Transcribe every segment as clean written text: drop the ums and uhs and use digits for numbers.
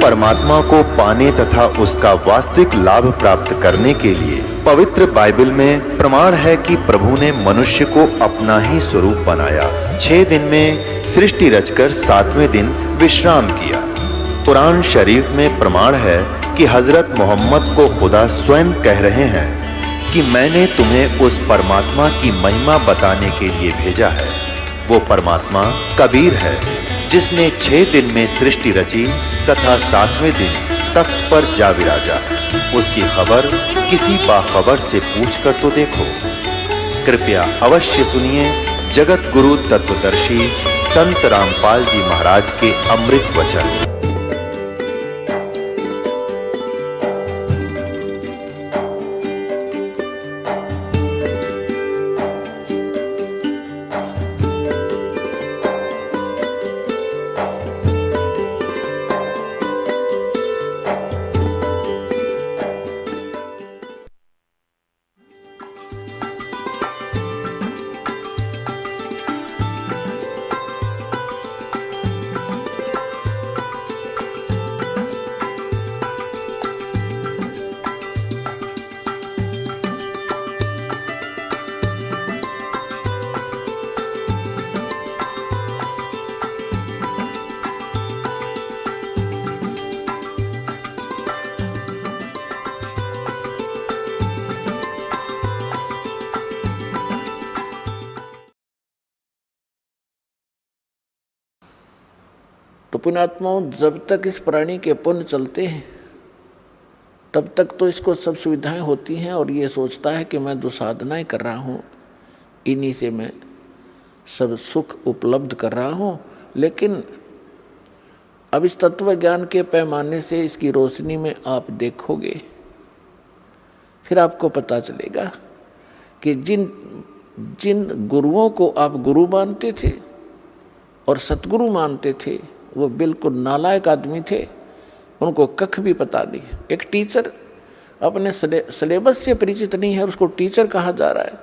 परमात्मा को पाने तथा उसका वास्तविक लाभ प्राप्त करने के लिए पवित्र बाइबल में प्रमाण है कि प्रभु ने मनुष्य को अपना ही स्वरूप बनाया। 6 दिन में सृष्टि रचकर 7वें दिन विश्राम किया। कुरान शरीफ में प्रमाण है कि हजरत मोहम्मद को खुदा स्वयं कह रहे हैं कि मैंने तुम्हें उस परमात्मा की महिमा बताने के लिए भेजा है। वो परमात्मा कबीर है जिसने 6 दिन में सृष्टि रची तथा 7वें दिन तख्त पर जा विराजा। उसकी खबर किसी बाखबर से पूछकर तो देखो। कृपया अवश्य सुनिए जगत गुरु तत्वदर्शी संत रामपाल जी महाराज के अमृत वचन। तो पुण्यात्माओं, जब तक इस प्राणी के पुण्य चलते हैं तब तक तो इसको सब सुविधाएं होती हैं और ये सोचता है कि मैं जो साधनाएं कर रहा हूँ इन्हीं से मैं सब सुख उपलब्ध कर रहा हूँ। लेकिन अब इस तत्व ज्ञान के पैमाने से इसकी रोशनी में आप देखोगे, फिर आपको पता चलेगा कि जिन जिन गुरुओं को आप गुरु मानते थे और सतगुरु मानते थे वो बिल्कुल नालायक आदमी थे, उनको कख भी पता नहीं। एक टीचर अपने सिलेबस से परिचित नहीं है, उसको टीचर कहा जा रहा है,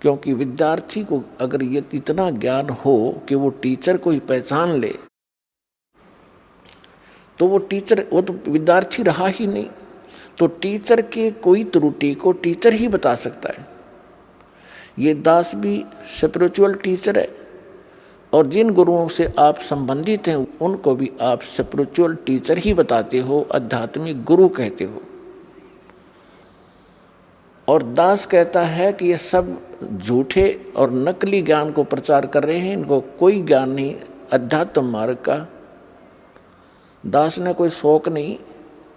क्योंकि विद्यार्थी को अगर ये इतना ज्ञान हो कि वो टीचर को ही पहचान ले तो वो तो विद्यार्थी रहा ही नहीं। तो टीचर के कोई त्रुटि को टीचर ही बता सकता है। ये दास भी स्पिरिचुअल टीचर है और जिन गुरुओं से आप संबंधित हैं उनको भी आप स्पिरिचुअल टीचर ही बताते हो, आध्यात्मिक गुरु कहते हो। और दास कहता है कि ये सब झूठे और नकली ज्ञान को प्रचार कर रहे हैं, इनको कोई ज्ञान नहीं अध्यात्म मार्ग का। दास ने कोई शौक नहीं,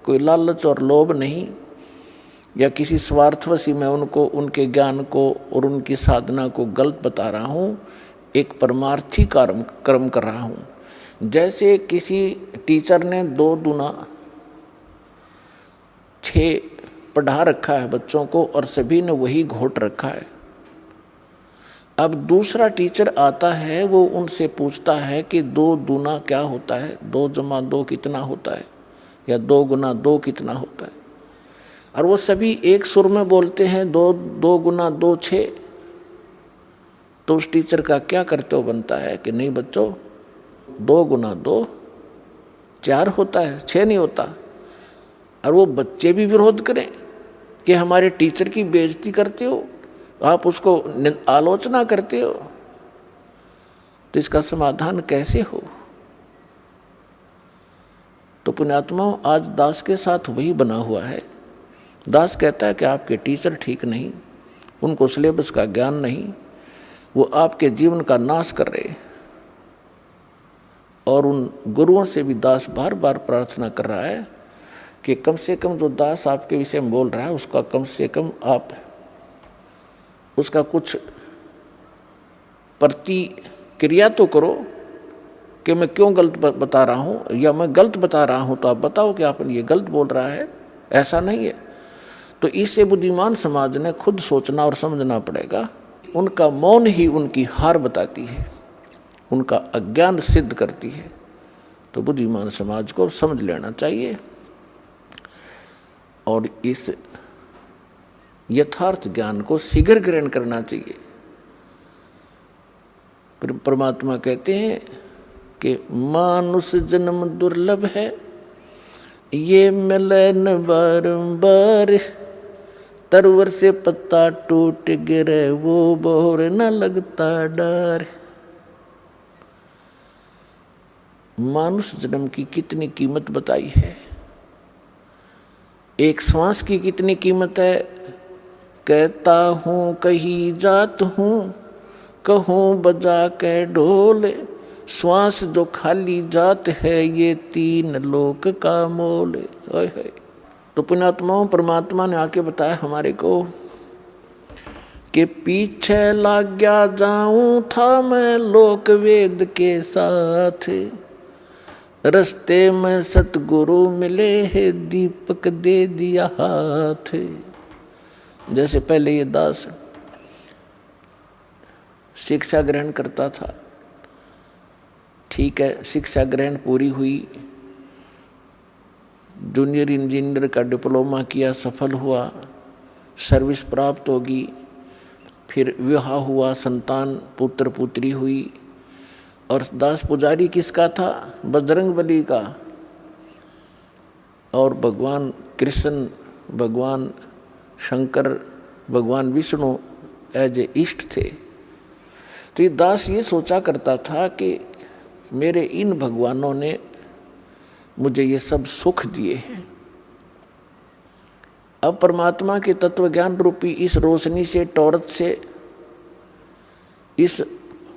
कोई लालच और लोभ नहीं, या किसी स्वार्थवशी मैं उनको उनके ज्ञान को और उनकी साधना को गलत बता रहा हूँ। एक परमार्थी कर्म कर रहा हूँ। जैसे किसी टीचर ने 2 दूना 6 पढ़ा रखा है बच्चों को और सभी ने वही घोट रखा है। अब दूसरा टीचर आता है, वो उनसे पूछता है कि 2 दूना क्या होता है, 2 जमा 2 कितना होता है, या 2 गुना 2 कितना होता है। और वो सभी एक सुर में बोलते हैं 2 गुना 2 6। तो उस टीचर का क्या कर्तव्य बनता है कि नहीं बच्चों, 2 गुना 2 4 होता है, 6 नहीं होता। और वो बच्चे भी विरोध करें कि हमारे टीचर की बेइज्जती करते हो, आप उसको आलोचना करते हो, तो इसका समाधान कैसे हो। तो पुण्यात्माओं, आज दास के साथ वही बना हुआ है। दास कहता है कि आपके टीचर ठीक नहीं, उनको सिलेबस का ज्ञान नहीं, वो आपके जीवन का नाश कर रहे। और उन गुरुओं से भी दास बार बार प्रार्थना कर रहा है कि कम से कम जो दास आपके विषय में बोल रहा है उसका कम से कम आप उसका कुछ प्रतिक्रिया तो करो कि मैं क्यों गलत बता रहा हूँ, या मैं गलत बता रहा हूँ तो आप बताओ कि आप ये गलत बोल रहा है, ऐसा नहीं है। तो इससे बुद्धिमान समाज ने खुद सोचना और समझना पड़ेगा। उनका मौन ही उनकी हार बताती है, उनका अज्ञान सिद्ध करती है। तो बुद्धिमान समाज को समझ लेना चाहिए और इस यथार्थ ज्ञान को शीघ्र ग्रहण करना चाहिए। परमात्मा कहते हैं कि मानुष जन्म दुर्लभ है, ये मिले न बारंबार, तरवर से पत्ता टूट गिरे वो बोर न लगता डर। मानुष जन्म की कितनी कीमत बताई है, एक श्वास की कितनी कीमत है। कहता हूँ कहीं जात हूँ, कहूँ बजा के ढोल, श्वास जो खाली जात है ये 3 लोक का मोल। तो पुण्यात्माओं, परमात्मा ने आके बताया हमारे को कि पीछे लाग गया जाऊं था मैं लोक वेद के साथ, रस्ते में सतगुरु मिले है दीपक दे दिया हाथ। जैसे पहले ये दास शिक्षा ग्रहण करता था, ठीक है, शिक्षा ग्रहण पूरी हुई, जूनियर इंजीनियर का डिप्लोमा किया, सफल हुआ, सर्विस प्राप्त होगी, फिर विवाह हुआ, संतान पुत्र पुत्री हुई। और दास पुजारी किसका था? बजरंगबली का। और भगवान कृष्ण, भगवान शंकर, भगवान विष्णु एज ए इष्ट थे। तो ये दास ये सोचा करता था कि मेरे इन भगवानों ने मुझे ये सब सुख दिए हैं। अब परमात्मा के तत्व ज्ञान रूपी इस रोशनी से, टॉर्च से, इस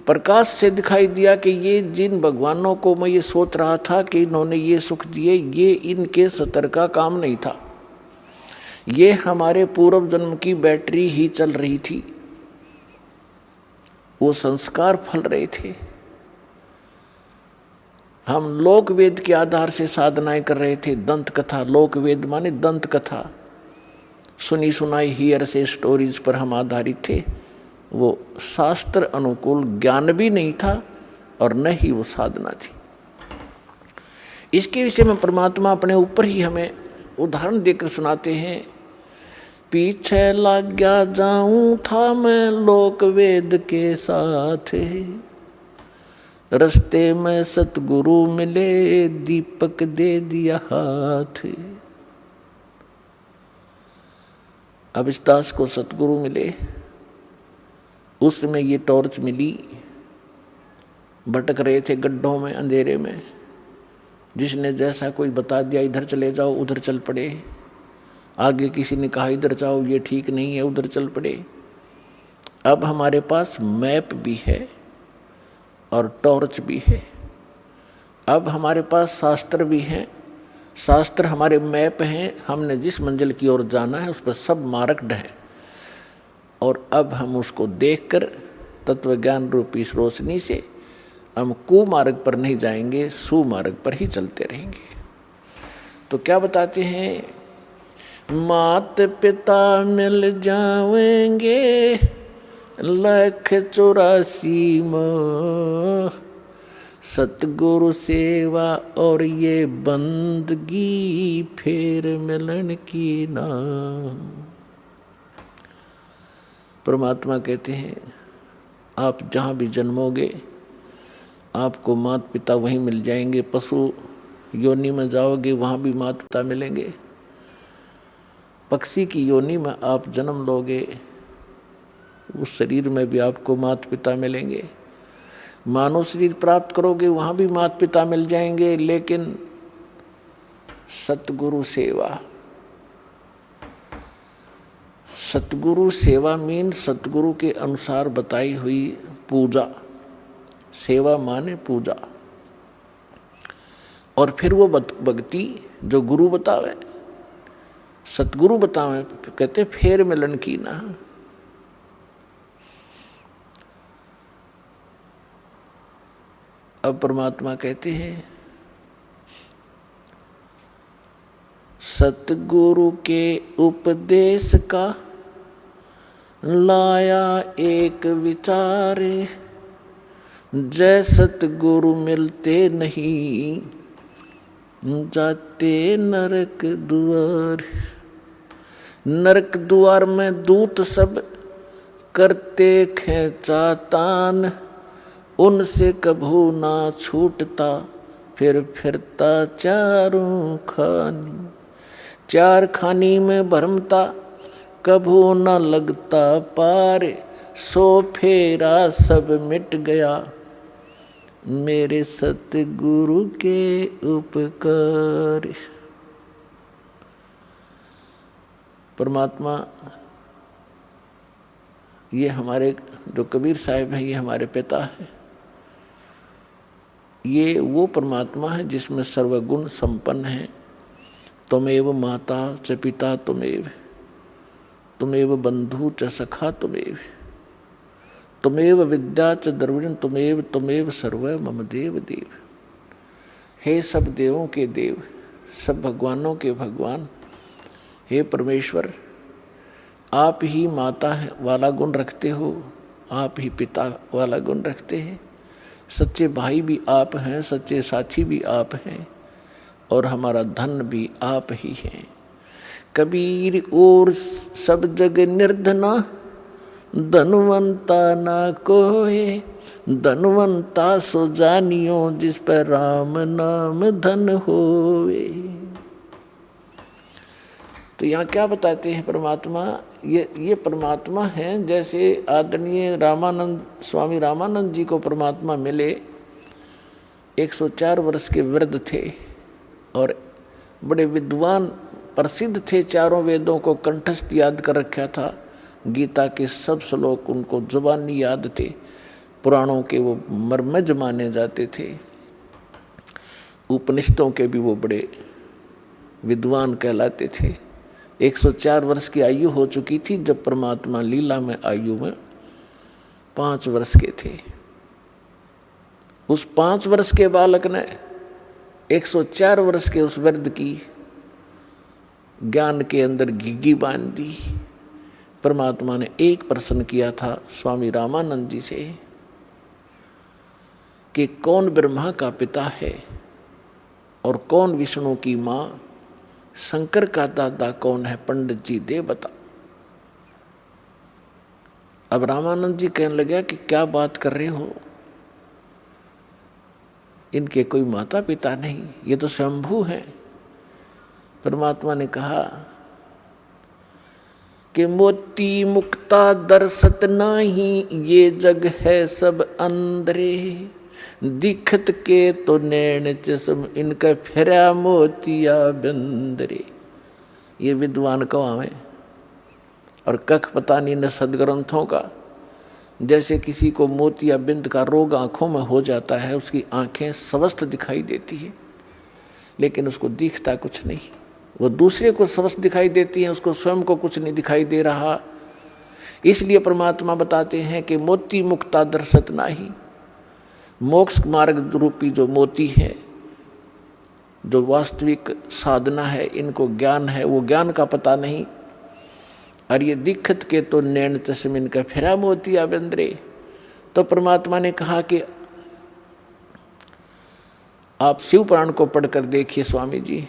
प्रकाश से दिखाई दिया कि ये जिन भगवानों को मैं ये सोच रहा था कि इन्होंने ये सुख दिए, ये इनके सतर का काम नहीं था, ये हमारे पूर्व जन्म की बैटरी ही चल रही थी, वो संस्कार फल रहे थे। हम लोक वेद के आधार से साधनाएं कर रहे थे, दंत कथा, लोक वेद माने दंत कथा, सुनी सुनाई हियर से स्टोरीज पर हम आधारित थे। वो शास्त्र अनुकूल ज्ञान भी नहीं था और न ही वो साधना थी। इसके विषय में परमात्मा अपने ऊपर ही हमें उदाहरण देकर सुनाते हैं। पीछे लग गया जाऊं था मैं लोक वेद के साथ, रस्ते में सतगुरु मिले दीपक दे दिया हाथ। अब इस दास को सतगुरु मिले, उस समय ये टॉर्च मिली, भटक रहे थे गड्ढों में, अंधेरे में, जिसने जैसा कोई बता दिया इधर चले जाओ उधर चल पड़े, आगे किसी ने कहा इधर जाओ ये ठीक नहीं है उधर चल पड़े। अब हमारे पास मैप भी है और टॉर्च भी है, अब हमारे पास शास्त्र भी हैं, शास्त्र हमारे मैप हैं, हमने जिस मंजिल की ओर जाना है उस पर सब मार्क्ड है। और अब हम उसको देखकर तत्वज्ञान रूपी इस रोशनी से हम कुमार्ग पर नहीं जाएंगे, सुमार्ग पर ही चलते रहेंगे। तो क्या बताते हैं? मात पिता मिल जाएंगे 184 माह, सतगुरु सेवा और ये बंदगी फिर मिलन की ना। परमात्मा कहते हैं आप जहाँ भी जन्मोगे आपको माता पिता वहीं मिल जाएंगे, पशु योनि में जाओगे वहाँ भी माता पिता मिलेंगे, पक्षी की योनि में आप जन्म लोगे उस शरीर में भी आपको माता पिता मिलेंगे, मानव शरीर प्राप्त करोगे वहाँ भी माता पिता मिल जाएंगे। लेकिन सतगुरु सेवा, सतगुरु सेवा मीन सतगुरु के अनुसार बताई हुई पूजा, सेवा माने पूजा, और फिर वो भक्ति जो गुरु बतावे, सतगुरु बतावे, कहते फेर मिलन की ना। अब परमात्मा कहते हैं सतगुरु के उपदेश का लाया एक विचार, जय सतगुरु मिलते नहीं जाते नरक द्वार। नरक द्वार में दूत सब करते खेचा तान, उनसे कभू ना छूटता, फिर फिरता चारों खानी। चार खानी में भरमता, कभू न लगता पार। सो फेरा सब मिट गया, मेरे सतगुरु के उपकार। परमात्मा ये हमारे जो कबीर साहिब हैं, ये हमारे पिता हैं। ये वो परमात्मा है जिसमें सर्वगुण संपन्न है। त्वमेव माता च पिता त्वमेव, त्वमेव बंधु च सखा त्वमेव, त्वमेव विद्या च द्रविण त्वमेव, त्वमेव सर्व मम देव देव। हे सब देवों के देव, सब भगवानों के भगवान, हे परमेश्वर, आप ही माता वाला गुण रखते हो, आप ही पिता वाला गुण रखते हैं। सच्चे भाई भी आप हैं, सच्चे साथी भी आप हैं, और हमारा धन भी आप ही हैं। कबीर और सब जग निर्धना, धनवंता ना कोय। धनवंता सो जानियो, जिस पर राम नाम धन होवे। तो यहाँ क्या बताते हैं परमात्मा? ये परमात्मा हैं। जैसे आदरणीय रामानंद, स्वामी रामानंद जी को परमात्मा मिले, 104 वर्ष के वृद्ध थे और बड़े विद्वान प्रसिद्ध थे। चारों वेदों को कंठस्थ याद कर रखा था। गीता के सब श्लोक उनको जुबानी याद थे। पुराणों के वो मर्मज्ञ माने जाते थे। उपनिषदों के भी वो बड़े विद्वान कहलाते थे। 104 वर्ष की आयु हो चुकी थी जब परमात्मा लीला में आयु में 5 वर्ष के थे। उस 5 वर्ष के बालक ने 104 वर्ष के उस वृद्ध की ज्ञान के अंदर घिघी बांध दी। परमात्मा ने एक प्रश्न किया था स्वामी रामानंद जी से कि कौन ब्रह्मा का पिता है और कौन विष्णु की माँ, शंकर का दादा कौन है, पंडित जी दे बता। अब रामानंद जी कहने लगे कि क्या बात कर रहे हो, इनके कोई माता पिता नहीं, ये तो स्वयंभू हैं। परमात्मा ने कहा कि मोती मुक्ता दर्शत नाही, ये जग है सब अंधरे। दिखत के तो नैन चश्म, इनका फेरा मोतिया बंदरे। ये विद्वान कवावे और कख पता नहीं न सदग्रंथों का। जैसे किसी को मोतिया बिंद का रोग आंखों में हो जाता है, उसकी आंखें स्वस्थ दिखाई देती है लेकिन उसको दिखता कुछ नहीं। वो दूसरे को स्वस्थ दिखाई देती है, उसको स्वयं को कुछ नहीं दिखाई दे रहा। इसलिए परमात्मा बताते हैं कि मोती मुक्ता दर्शत नाही। मोक्ष मार्ग रूपी जो मोती है, जो वास्तविक साधना है, इनको ज्ञान है, वो ज्ञान का पता नहीं। और ये दिखत के तो नैन चश्म, इनका फेरा मोतिया बंदरे। तो परमात्मा ने कहा कि आप शिव पुराण को पढ़कर देखिए स्वामी जी,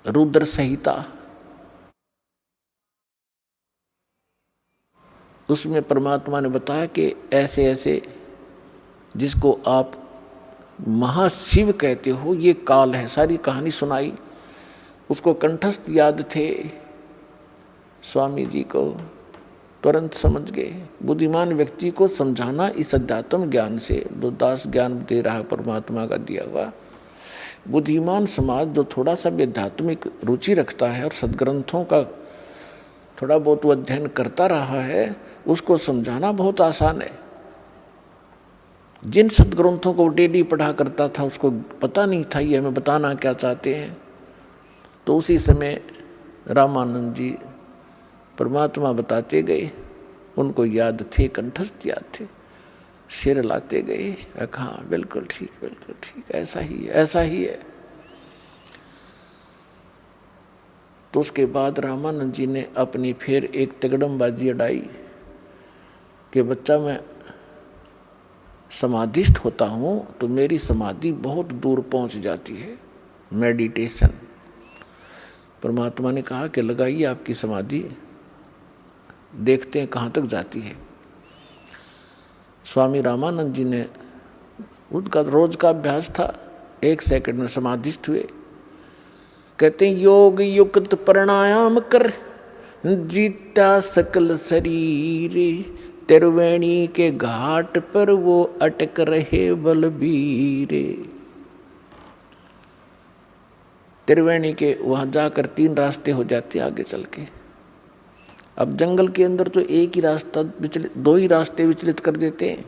रुद्र संहिता, उसमें परमात्मा ने बताया कि ऐसे ऐसे जिसको आप महाशिव कहते हो, ये काल है। सारी कहानी सुनाई, उसको कंठस्थ याद थे। स्वामी जी को तुरंत समझ गए। बुद्धिमान व्यक्ति को समझाना इस अध्यात्म ज्ञान से, जो दास ज्ञान दे रहा है परमात्मा का दिया हुआ। बुद्धिमान समाज जो थोड़ा सा भी आध्यात्मिक रुचि रखता है और सदग्रंथों का थोड़ा बहुत वो अध्ययन करता रहा है, उसको समझाना बहुत आसान है। जिन सदग्रंथों को डेली पढ़ा करता था उसको पता नहीं था ये हमें बताना क्या चाहते हैं। तो उसी समय रामानंद जी परमात्मा बताते गए, उनको याद थे, कंठस्थ याद थे, सिर लाते गए, कहा बिल्कुल ठीक, बिल्कुल ठीक, ऐसा ही है, ऐसा ही है। तो उसके बाद रामानंद जी ने अपनी फिर एक तिगड़मबाजी अड़ाई कि बच्चा मैं समाधिस्थ होता हूँ तो मेरी समाधि बहुत दूर पहुँच जाती है, मेडिटेशन। परमात्मा ने कहा कि लगाइए आपकी समाधि, देखते हैं कहाँ तक जाती है। स्वामी रामानंद जी ने, उनका रोज का अभ्यास था, 1 सेकंड में समाधिस्थ हुए। कहते हैं योग युक्त प्राणायाम कर, जीता सकल शरीर, त्रिवेणी के घाट पर वो अटक रहे बलबीरे। त्रिवेणी के वहां जाकर 3 रास्ते हो जाते आगे चल के। अब जंगल के अंदर तो एक ही रास्ता विचलित, 2 ही रास्ते विचलित कर देते हैं।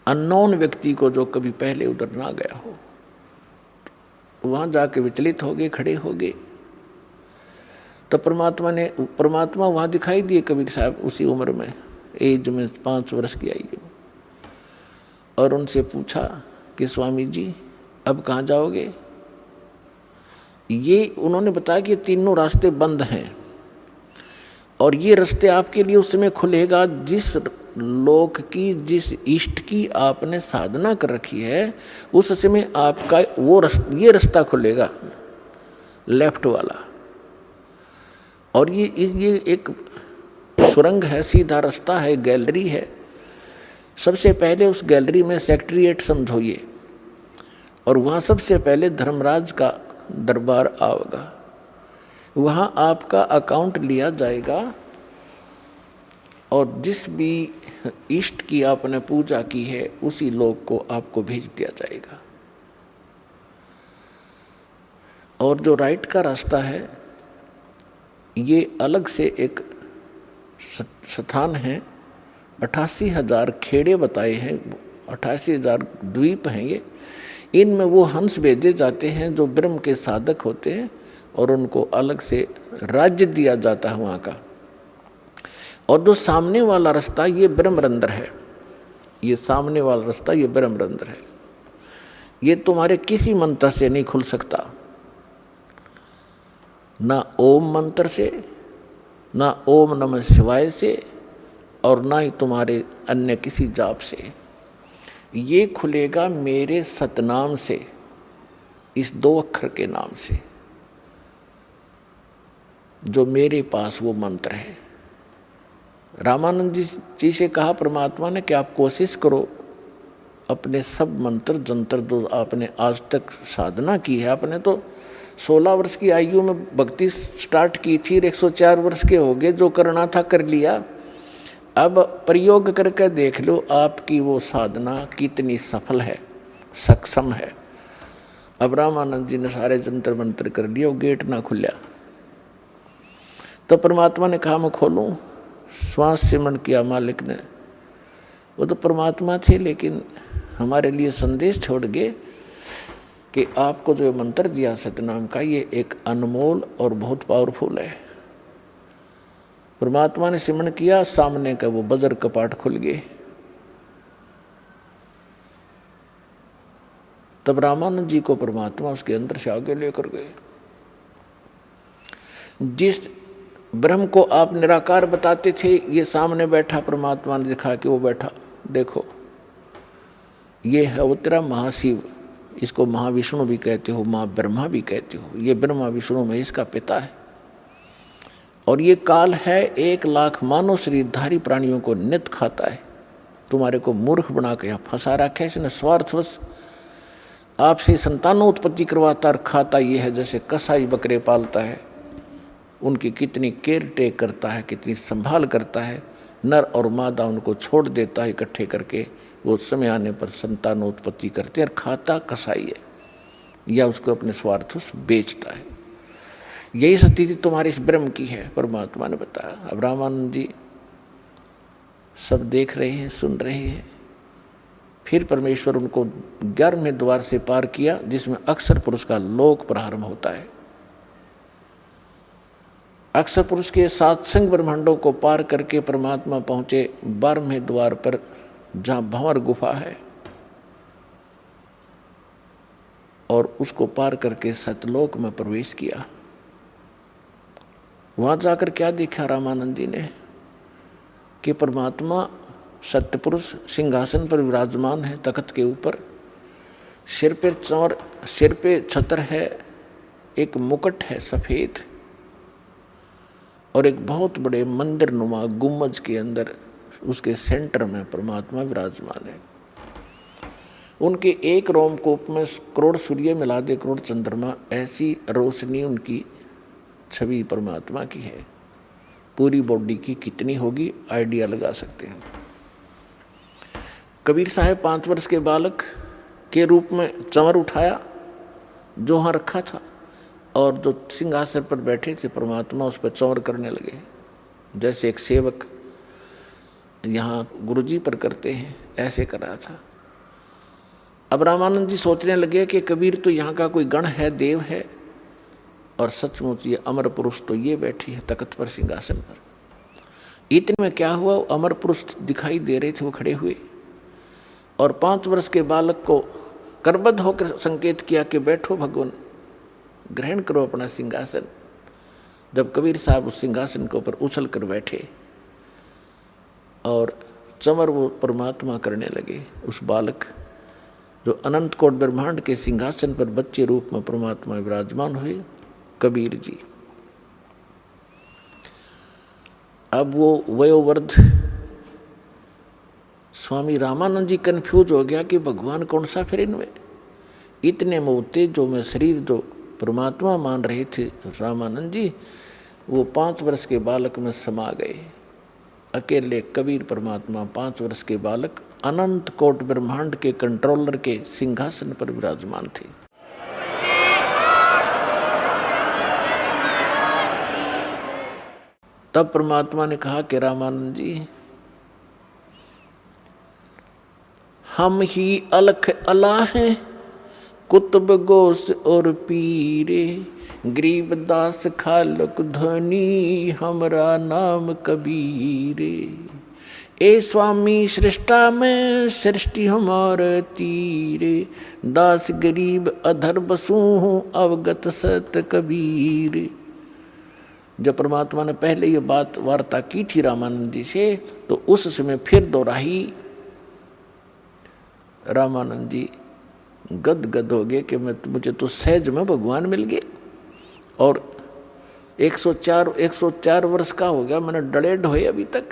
अननोन व्यक्ति को, जो कभी पहले उधर ना गया हो, वहां जाके विचलित हो गए, खड़े हो गए। तो परमात्मा वहां दिखाई दिए कबीर साहब उसी उम्र में, एज में 5 वर्ष की आयु, और उनसे पूछा कि स्वामी जी अब कहाँ जाओगे? ये उन्होंने बताया कि 3 रास्ते बंद हैं और ये रास्ते आपके लिए उस समय खुलेगा जिस लोक की, जिस इष्ट की आपने साधना कर रखी है, उस समय आपका ये रास्ता खुलेगा, लेफ्ट वाला। और ये एक सुरंग है, सीधा रास्ता है, गैलरी है। सबसे पहले उस गैलरी में सेक्रेटेरिएट समझोइए, और वहाँ सबसे पहले धर्मराज का दरबार आएगा। वहाँ आपका अकाउंट लिया जाएगा और जिस भी इष्ट की आपने पूजा की है उसी लोक को आपको भेज दिया जाएगा। और जो राइट का रास्ता है, ये अलग से एक स्थान है, 88,000 खेड़े बताए हैं, 88,000 द्वीप हैं ये। इनमें वो हंस भेजे जाते हैं जो ब्रह्म के साधक होते हैं, और उनको अलग से राज्य दिया जाता है वहाँ का। और जो सामने वाला रास्ता, ये ब्रह्मरंध्र है, ये सामने वाला रास्ता ये ब्रह्मरंध्र है। ये तुम्हारे किसी मंत्र से नहीं खुल सकता, ना ओम मंत्र से, ना ओम नमः शिवाय से, और ना ही तुम्हारे अन्य किसी जाप से। ये खुलेगा मेरे सतनाम से, इस 2 अक्षर के नाम से, जो मेरे पास वो मंत्र है। रामानंद जी से कहा परमात्मा ने कि आप कोशिश करो अपने सब मंत्र जंतर जो आपने आज तक साधना की है। आपने तो 16 वर्ष की आयु में भक्ति स्टार्ट की थी, 104 वर्ष के हो गए, जो करना था कर लिया। अब प्रयोग करके देख लो आपकी वो साधना कितनी सफल है, सक्षम है। अब रामानंद जी ने सारे जंतर मंत्र कर लिया, वो गेट ना खुला। तो परमात्मा ने कहा मैं खोलूं। श्वास सिमरण किया मालिक ने। वो तो परमात्मा थे, लेकिन हमारे लिए संदेश छोड़ गए कि आपको जो मंत्र दिया सतनाम का, ये एक अनमोल और बहुत पावरफुल है। परमात्मा ने सिमरण किया, सामने का वो बजर कपाट खुल गए। तब रामानंद जी को परमात्मा उसके अंदर से आगे लेकर गए। जिस ब्रह्म को आप निराकार बताते थे, ये सामने बैठा, परमात्मा ने दिखा कि वो बैठा, देखो ये है वो तेरा महाशिव। इसको महाविष्णु भी कहते हो, माँ ब्रह्मा भी कहते हो। ये ब्रह्मा विष्णु महेश का पिता है। और ये काल है 1 लाख मानव शरीरधारी प्राणियों को नित खाता है। तुम्हारे को मूर्ख बना के यहाँ फंसा रखा है इसने स्वार्थवश। आपसे संतानों उत्पत्ति करवाता और खाता ये है जैसे कसाई बकरे पालता है, उनकी कितनी केयर टेक करता है, कितनी संभाल करता है। नर और मादा उनको छोड़ देता है इकट्ठे करके, वो समय आने पर संतानों उत्पत्ति करते हैं। और खाता कसाई है या उसको अपने स्वार्थवश बेचता है। यही स्थिति तुम्हारे इस ब्रह्म की है, परमात्मा ने बताया। अब रामानंद जी सब देख रहे हैं, सुन रहे हैं। फिर परमेश्वर उनको 11वें द्वार से पार किया, जिसमें अक्षर पुरुष का लोक प्रारंभ होता है। अक्षर पुरुष के सातसंग ब्रह्मांडों को पार करके परमात्मा पहुंचे 12वें द्वार पर, जहां भंवर गुफा है, और उसको पार करके सतलोक में प्रवेश किया। वहां जाकर क्या देखा रामानंद जी ने कि परमात्मा सत्यपुरुष सिंहासन पर विराजमान है, तख्त के ऊपर। सिर पे चौर, सिर पे छत्र है, एक मुकुट है सफेद, और एक बहुत बड़े मंदिर नुमा गुम्बज के अंदर उसके सेंटर में परमात्मा विराजमान है। उनके एक रोमकूप में करोड़ सूर्य मिला दे, करोड़ चंद्रमा, ऐसी रोशनी उनकी छवि परमात्मा की है। पूरी बॉडी की कितनी होगी आइडिया लगा सकते हैं। कबीर साहब 5 वर्ष के बालक के रूप में चंवर उठाया जो वहाँ रखा था, और जो सिंहासन पर बैठे थे परमात्मा उस पर चंवर करने लगे, जैसे एक सेवक यहाँ गुरुजी पर करते हैं, ऐसे कर रहा था। अब रामानंद जी सोचने लगे कि कबीर तो यहाँ का कोई गण है, देव है, और सचमुच ये अमर पुरुष तो ये बैठी है तख्त पर, सिंहासन पर। इतने में क्या हुआ, अमर पुरुष दिखाई दे रहे थे, वो खड़े हुए और 5 वर्ष के बालक को करबद्ध होकर संकेत किया कि बैठो भगवान, ग्रहण करो अपना सिंहासन। जब कबीर साहब उस सिंहासन के ऊपर उछल कर बैठे और चंवर वो परमात्मा करने लगे, उस बालक जो अनंत कोट ब्रह्मांड के सिंहासन पर बच्चे रूप में परमात्मा विराजमान हुए, कबीर जी। अब वो वयोवृद्ध स्वामी रामानंद जी कंफ्यूज हो गया कि भगवान कौन सा फिर इनमें। इतने मोहते जो में शरीर जो परमात्मा मान रहे थे रामानंद जी, वो 5 वर्ष के बालक में समा गए। अकेले कबीर परमात्मा 5 वर्ष के बालक अनंत कोट ब्रह्मांड के कंट्रोलर के सिंहासन पर विराजमान थे। तब परमात्मा ने कहा कि रामानंद जी, हम ही अलख अला हैं, कुतुब गोस और पीरे, गरीबदास खालक धनी, हमरा नाम कबीरे। ए स्वामी सृष्टा में सृष्टि हमारे तीरे, दास गरीब अधर बसू हूँ अवगत सत कबीर। जब परमात्मा ने पहले ये बात वार्ता की थी रामानंद जी से, तो उस समय फिर दोहराई। रामानंद जी गदगद हो गए कि मुझे तो सहज में भगवान मिल गए, और 104 वर्ष का हो गया, मैंने डड़े ढोए अभी तक।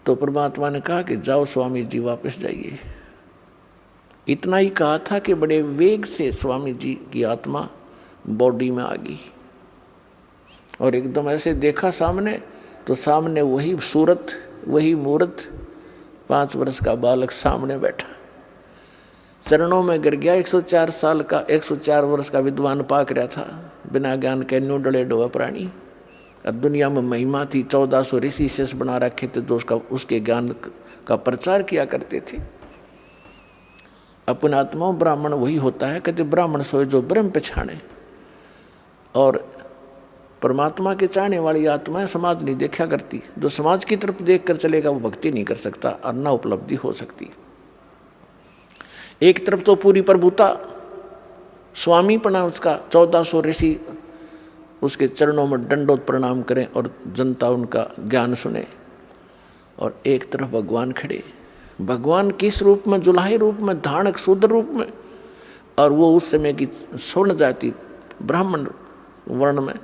तो परमात्मा ने कहा कि जाओ स्वामी जी वापस जाइए। इतना ही कहा था कि बड़े वेग से स्वामी जी की आत्मा बॉडी में आ गई, और एकदम ऐसे देखा सामने, तो सामने वही सूरत, वही मूर्त, 5 वर्ष का बालक सामने बैठा, चरणों में गिर गया। 104 साल का, 104 वर्ष का विद्वान पाक रहा था, बिना ज्ञान के न्यू डले डोआ प्राणी। और दुनिया में महिमा थी, 1400 ऋषि शेष बना रखे थे जो उसके ज्ञान का प्रचार किया करते थे। अपन आत्मा ब्राह्मण वही होता है, कहते ब्राह्मण सोए जो ब्रह्म पछाने। और परमात्मा के चाहने वाली आत्माएं समाज नहीं देखा करती। जो समाज की तरफ देख कर चलेगा वो भक्ति नहीं कर सकता और ना उपलब्धि हो सकती। एक तरफ तो पूरी प्रभुता, स्वामी पना उसका, 1400 ऋषि उसके चरणों में दंडोत प्रणाम करें और जनता उनका ज्ञान सुने, और एक तरफ भगवान खड़े। भगवान किस रूप में? जुलाही रूप में, धानक शूद्र रूप में, और वो उस समय की स्वर्ण जाति ब्राह्मण वर्ण में।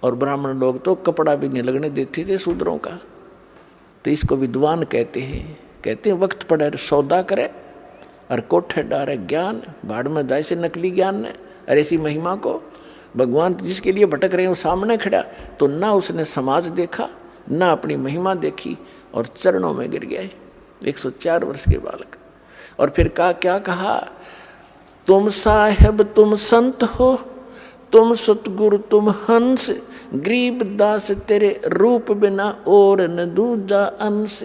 और ब्राह्मण लोग तो कपड़ा भी नहीं लगने देते थे शूद्रों का। तो इसको विद्वान कहते हैं वक्त पड़े सौदा करे और कोठे डारे ज्ञान, भाड़ में जाए से नकली ज्ञान ने। और ऐसी महिमा को भगवान जिसके लिए भटक रहे हैं वो सामने खड़ा, तो ना उसने समाज देखा ना अपनी महिमा देखी, और चरणों में गिर गया 104 वर्ष के बालक। और फिर क्या कहा? तुम साहेब तुम संत हो, तुम सतगुरु तुम हंस, गरीबदास तेरे रूप बिना और न दूजा अंश।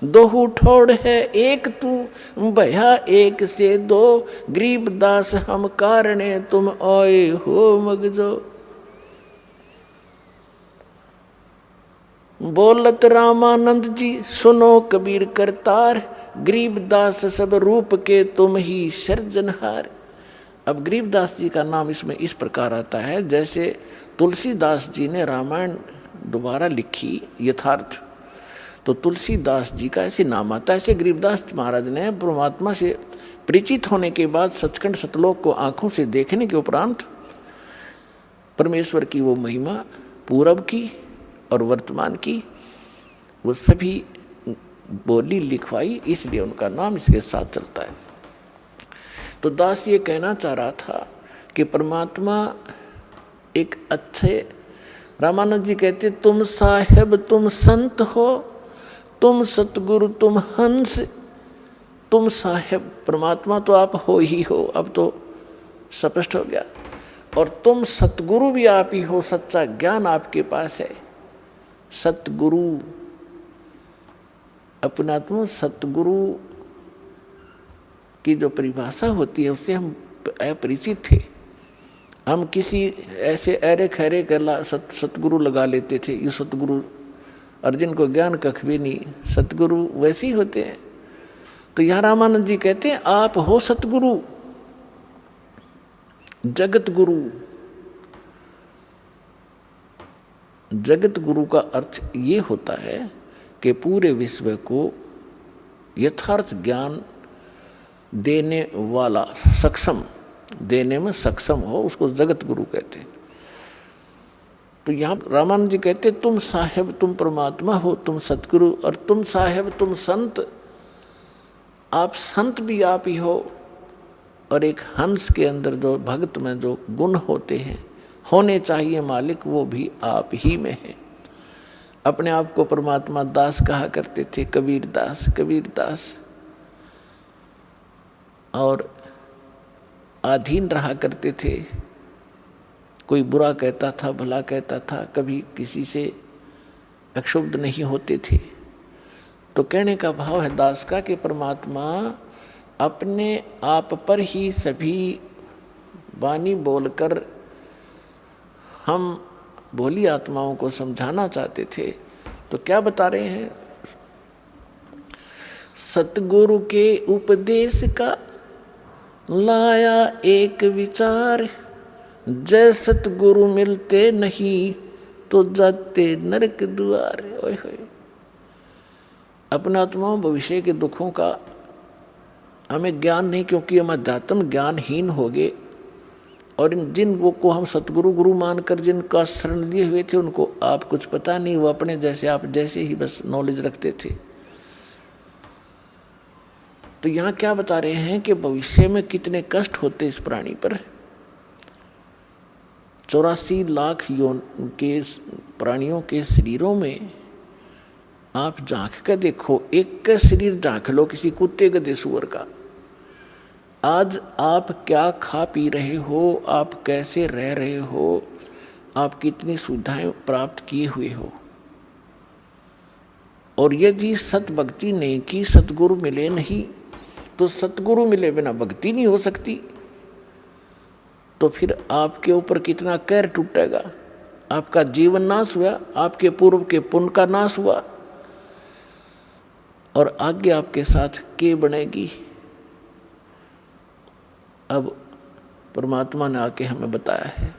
दोहू ठोड़ है एक तू, भया एक से दो, गरीबदास हम कारणे तुम आए हो मगजो। बोलत रामानंद जी सुनो कबीर करतार, गरीबदास सब रूप के तुम ही सृजनहार। अब गरीबदास जी का नाम इसमें इस प्रकार आता है जैसे तुलसीदास जी ने रामायण दोबारा लिखी यथार्थ, तो तुलसीदास जी का ऐसे नाम आता है। ऐसे गरीबदास महाराज ने परमात्मा से परिचित होने के बाद सचखंड सतलोक को आंखों से देखने के उपरांत परमेश्वर की वो महिमा पूरब की और वर्तमान की वो सभी बोली लिखवाई, इसलिए उनका नाम इसके साथ चलता है। तो दास ये कहना चाह रहा था कि परमात्मा एक अच्छे, रामानंद जी कहते तुम साहेब तुम संत हो, तुम सतगुरु तुम हंस, तुम साहेब, परमात्मा तो आप हो ही हो, अब तो स्पष्ट हो गया, और तुम सतगुरु भी आप ही हो, सच्चा ज्ञान आपके पास है। सतगुरु अपनात्मा, सतगुरु की जो परिभाषा होती है उससे हम अपरिचित थे। हम किसी ऐसे अरे खैरे कर सतगुरु लगा लेते थे, ये सतगुरु, अर्जुन को ज्ञान कख भी नहीं, सतगुरु वैसे ही होते हैं। तो यहाँ रामानंद जी कहते हैं आप हो सतगुरु, जगत गुरु। जगत गुरु का अर्थ ये होता है कि पूरे विश्व को यथार्थ ज्ञान देने वाला, सक्षम, देने में सक्षम हो, उसको जगत गुरु कहते हैं। तो यहाँ रामानंद जी कहते तुम साहेब तुम परमात्मा हो, तुम सतगुरु, और तुम साहेब तुम संत, आप संत भी आप ही हो, और एक हंस के अंदर जो भक्त में जो गुण होते हैं, होने चाहिए मालिक, वो भी आप ही में है। अपने आप को परमात्मा दास कहा करते थे, कबीर दास, कबीर दास, और अधीन रहा करते थे। कोई बुरा कहता था, भला कहता था, कभी किसी से अक्षुब्ध नहीं होते थे। तो कहने का भाव है दास का कि परमात्मा अपने आप पर ही सभी वाणी बोलकर हम भोली आत्माओं को समझाना चाहते थे। तो क्या बता रहे हैं, सतगुरु के उपदेश का लाया एक विचार, जय सतगुरु मिलते नहीं तो जाते नरक द्वार। ओए होए, अपने आत्माओं भविष्य के दुखों का हमें ज्ञान नहीं, क्योंकि हम अध्यात्म ज्ञानहीन हो गए, और जिन वो को हम सतगुरु गुरु मानकर जिनका शरण लिए हुए थे उनको आप कुछ पता नहीं, वो अपने जैसे आप जैसे ही बस नॉलेज रखते थे। तो यहाँ क्या बता रहे हैं कि भविष्य में कितने कष्ट होते इस प्राणी पर। 84 लाख योन के प्राणियों के शरीरों में आप झांक कर देखो, एक का शरीर झांक लो किसी कुत्ते गधे सुअर का, आज आप क्या खा पी रहे हो, आप कैसे रह रहे हो, आप कितनी सुविधाएं प्राप्त किए हुए हो। और यदि सत भक्ति नहीं की, सतगुरु मिले नहीं, तो सतगुरु मिले बिना भक्ति नहीं हो सकती। तो फिर आपके ऊपर कितना कहर टूटेगा, आपका जीवन नाश हुआ, आपके पूर्व के पुण्य का नाश हुआ, और आगे आपके साथ के बनेगी। अब परमात्मा ने आके हमें बताया है।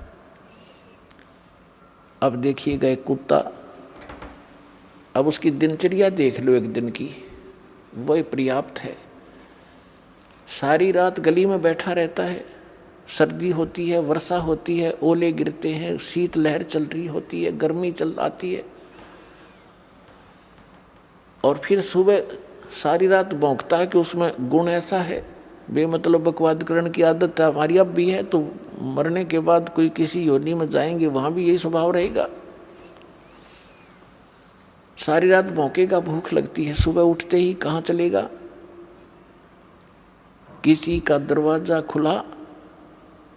अब देखिएगा एक कुत्ता, अब उसकी दिनचर्या देख लो एक दिन की, वही पर्याप्त है। सारी रात गली में बैठा रहता है, सर्दी होती है, वर्षा होती है, ओले गिरते हैं, शीत लहर चल रही होती है, गर्मी चल आती है, और फिर सुबह सारी रात भौंकता है कि उसमें गुण ऐसा है, बेमतलब बकवाद करण की आदत है, हमारी अब भी है। तो मरने के बाद कोई किसी योनि में जाएंगे, वहां भी यही स्वभाव रहेगा। सारी रात भौंकेगा, भूख लगती है, सुबह उठते ही कहाँ चलेगा, किसी का दरवाजा खुला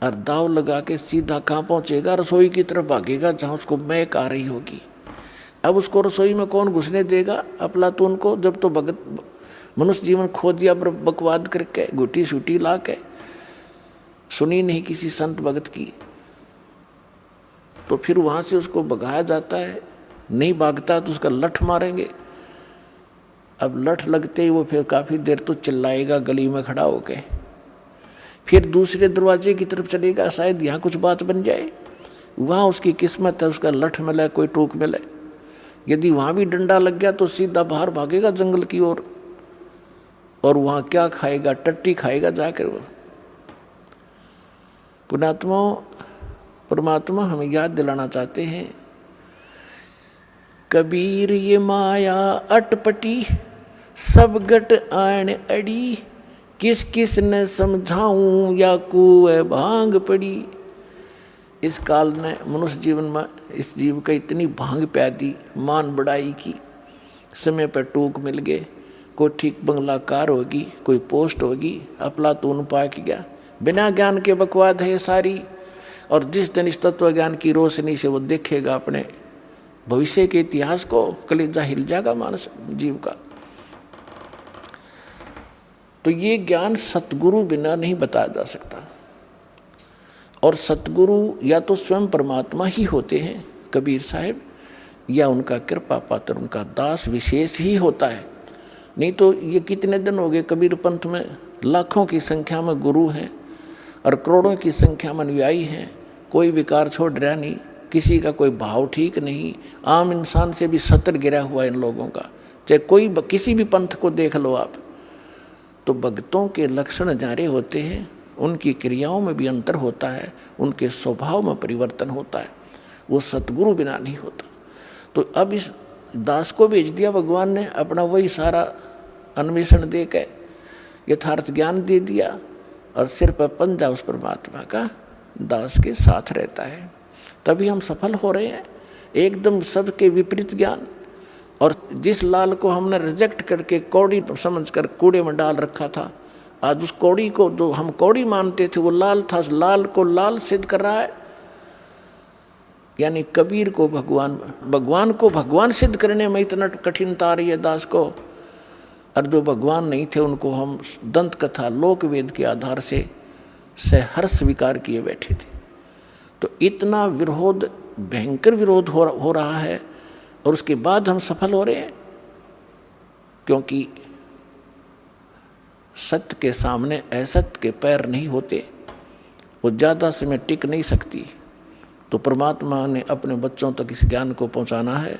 और दाव लगा के सीधा कहाँ पहुंचेगा, रसोई की तरफ भागेगा जहां उसको महक आ रही होगी। अब उसको रसोई में कौन घुसने देगा अफलातून को, जब तो भगत मनुष्य जीवन खो दिया बकवाद करके, घुटी सूटी ला के, सुनी नहीं किसी संत भगत की। तो फिर वहां से उसको भगाया जाता है, नहीं भागता तो उसका लठ मारेंगे। अब लठ लगते ही वो फिर काफी देर तो चिल्लाएगा गली में खड़ा होके, फिर दूसरे दरवाजे की तरफ चलेगा, शायद यहाँ कुछ बात बन जाए, वहाँ उसकी किस्मत है, उसका लठ मिले, कोई टोक मिले। यदि वहाँ भी डंडा लग गया तो सीधा बाहर भागेगा जंगल की ओर, और वहाँ क्या खाएगा, टट्टी खाएगा जाकर। वो पुण्यात्मा परमात्मा हमें याद दिलाना चाहते हैं कबीर ये माया अटपटी, सब गट आन अड़ी, किस किस ने समझाऊं या कुएं भांग पड़ी। इस काल ने मनुष्य जीवन में इस जीव का इतनी भांग प्यादी, मान बढ़ाई की, समय पर टूक मिल गए, कोई ठीक बंगलाकार होगी, कोई पोस्ट होगी, अफलातून पाक गया, बिना ज्ञान के बकवाद है सारी। और जिस दिन इस तत्व ज्ञान की रोशनी से वो देखेगा अपने भविष्य के इतिहास को, कलेजा हिल जाएगा मानस जीव का। तो ये ज्ञान सतगुरु बिना नहीं बताया जा सकता। और सतगुरु या तो स्वयं परमात्मा ही होते हैं कबीर साहब, या उनका कृपा पात्र, उनका दास विशेष ही होता है। नहीं तो ये कितने दिन हो गए कबीर पंथ में लाखों की संख्या में गुरु हैं और करोड़ों की संख्या में अनुयायी हैं, कोई विकार छोड़ रहा नहीं, किसी का कोई भाव ठीक नहीं, आम इंसान से भी सतर गिरा हुआ इन लोगों का। चाहे कोई किसी भी पंथ को देख लो आप, तो भक्तों के लक्षण जारे होते हैं, उनकी क्रियाओं में भी अंतर होता है, उनके स्वभाव में परिवर्तन होता है, वो सतगुरु बिना नहीं होता। तो अब इस दास को भेज दिया भगवान ने, अपना वही सारा अन्वेषण दे के यथार्थ ज्ञान दे दिया, और सिर पर पंजा उस परमात्मा का दास के साथ रहता है। तभी हम सफल हो रहे हैं। एकदम सबके विपरीत ज्ञान, और जिस लाल को हमने रिजेक्ट करके कौड़ी समझकर कूड़े में डाल रखा था, आज उस कौड़ी को जो हम कौड़ी मानते थे वो लाल था, उस लाल को लाल सिद्ध कर रहा है। यानी कबीर को भगवान, भगवान को भगवान सिद्ध करने में इतना कठिनता आ रही है दास को, और जो भगवान नहीं थे उनको हम दंत कथा लोक वेद के आधार से सहर्ष स्वीकार किए बैठे थे। तो इतना विरोध, भयंकर विरोध हो रहा है, और उसके बाद हम सफल हो रहे हैं, क्योंकि सत्य के सामने असत्य के पैर नहीं होते, वो ज़्यादा समय टिक नहीं सकती। तो परमात्मा ने अपने बच्चों तक इस ज्ञान को पहुंचाना है।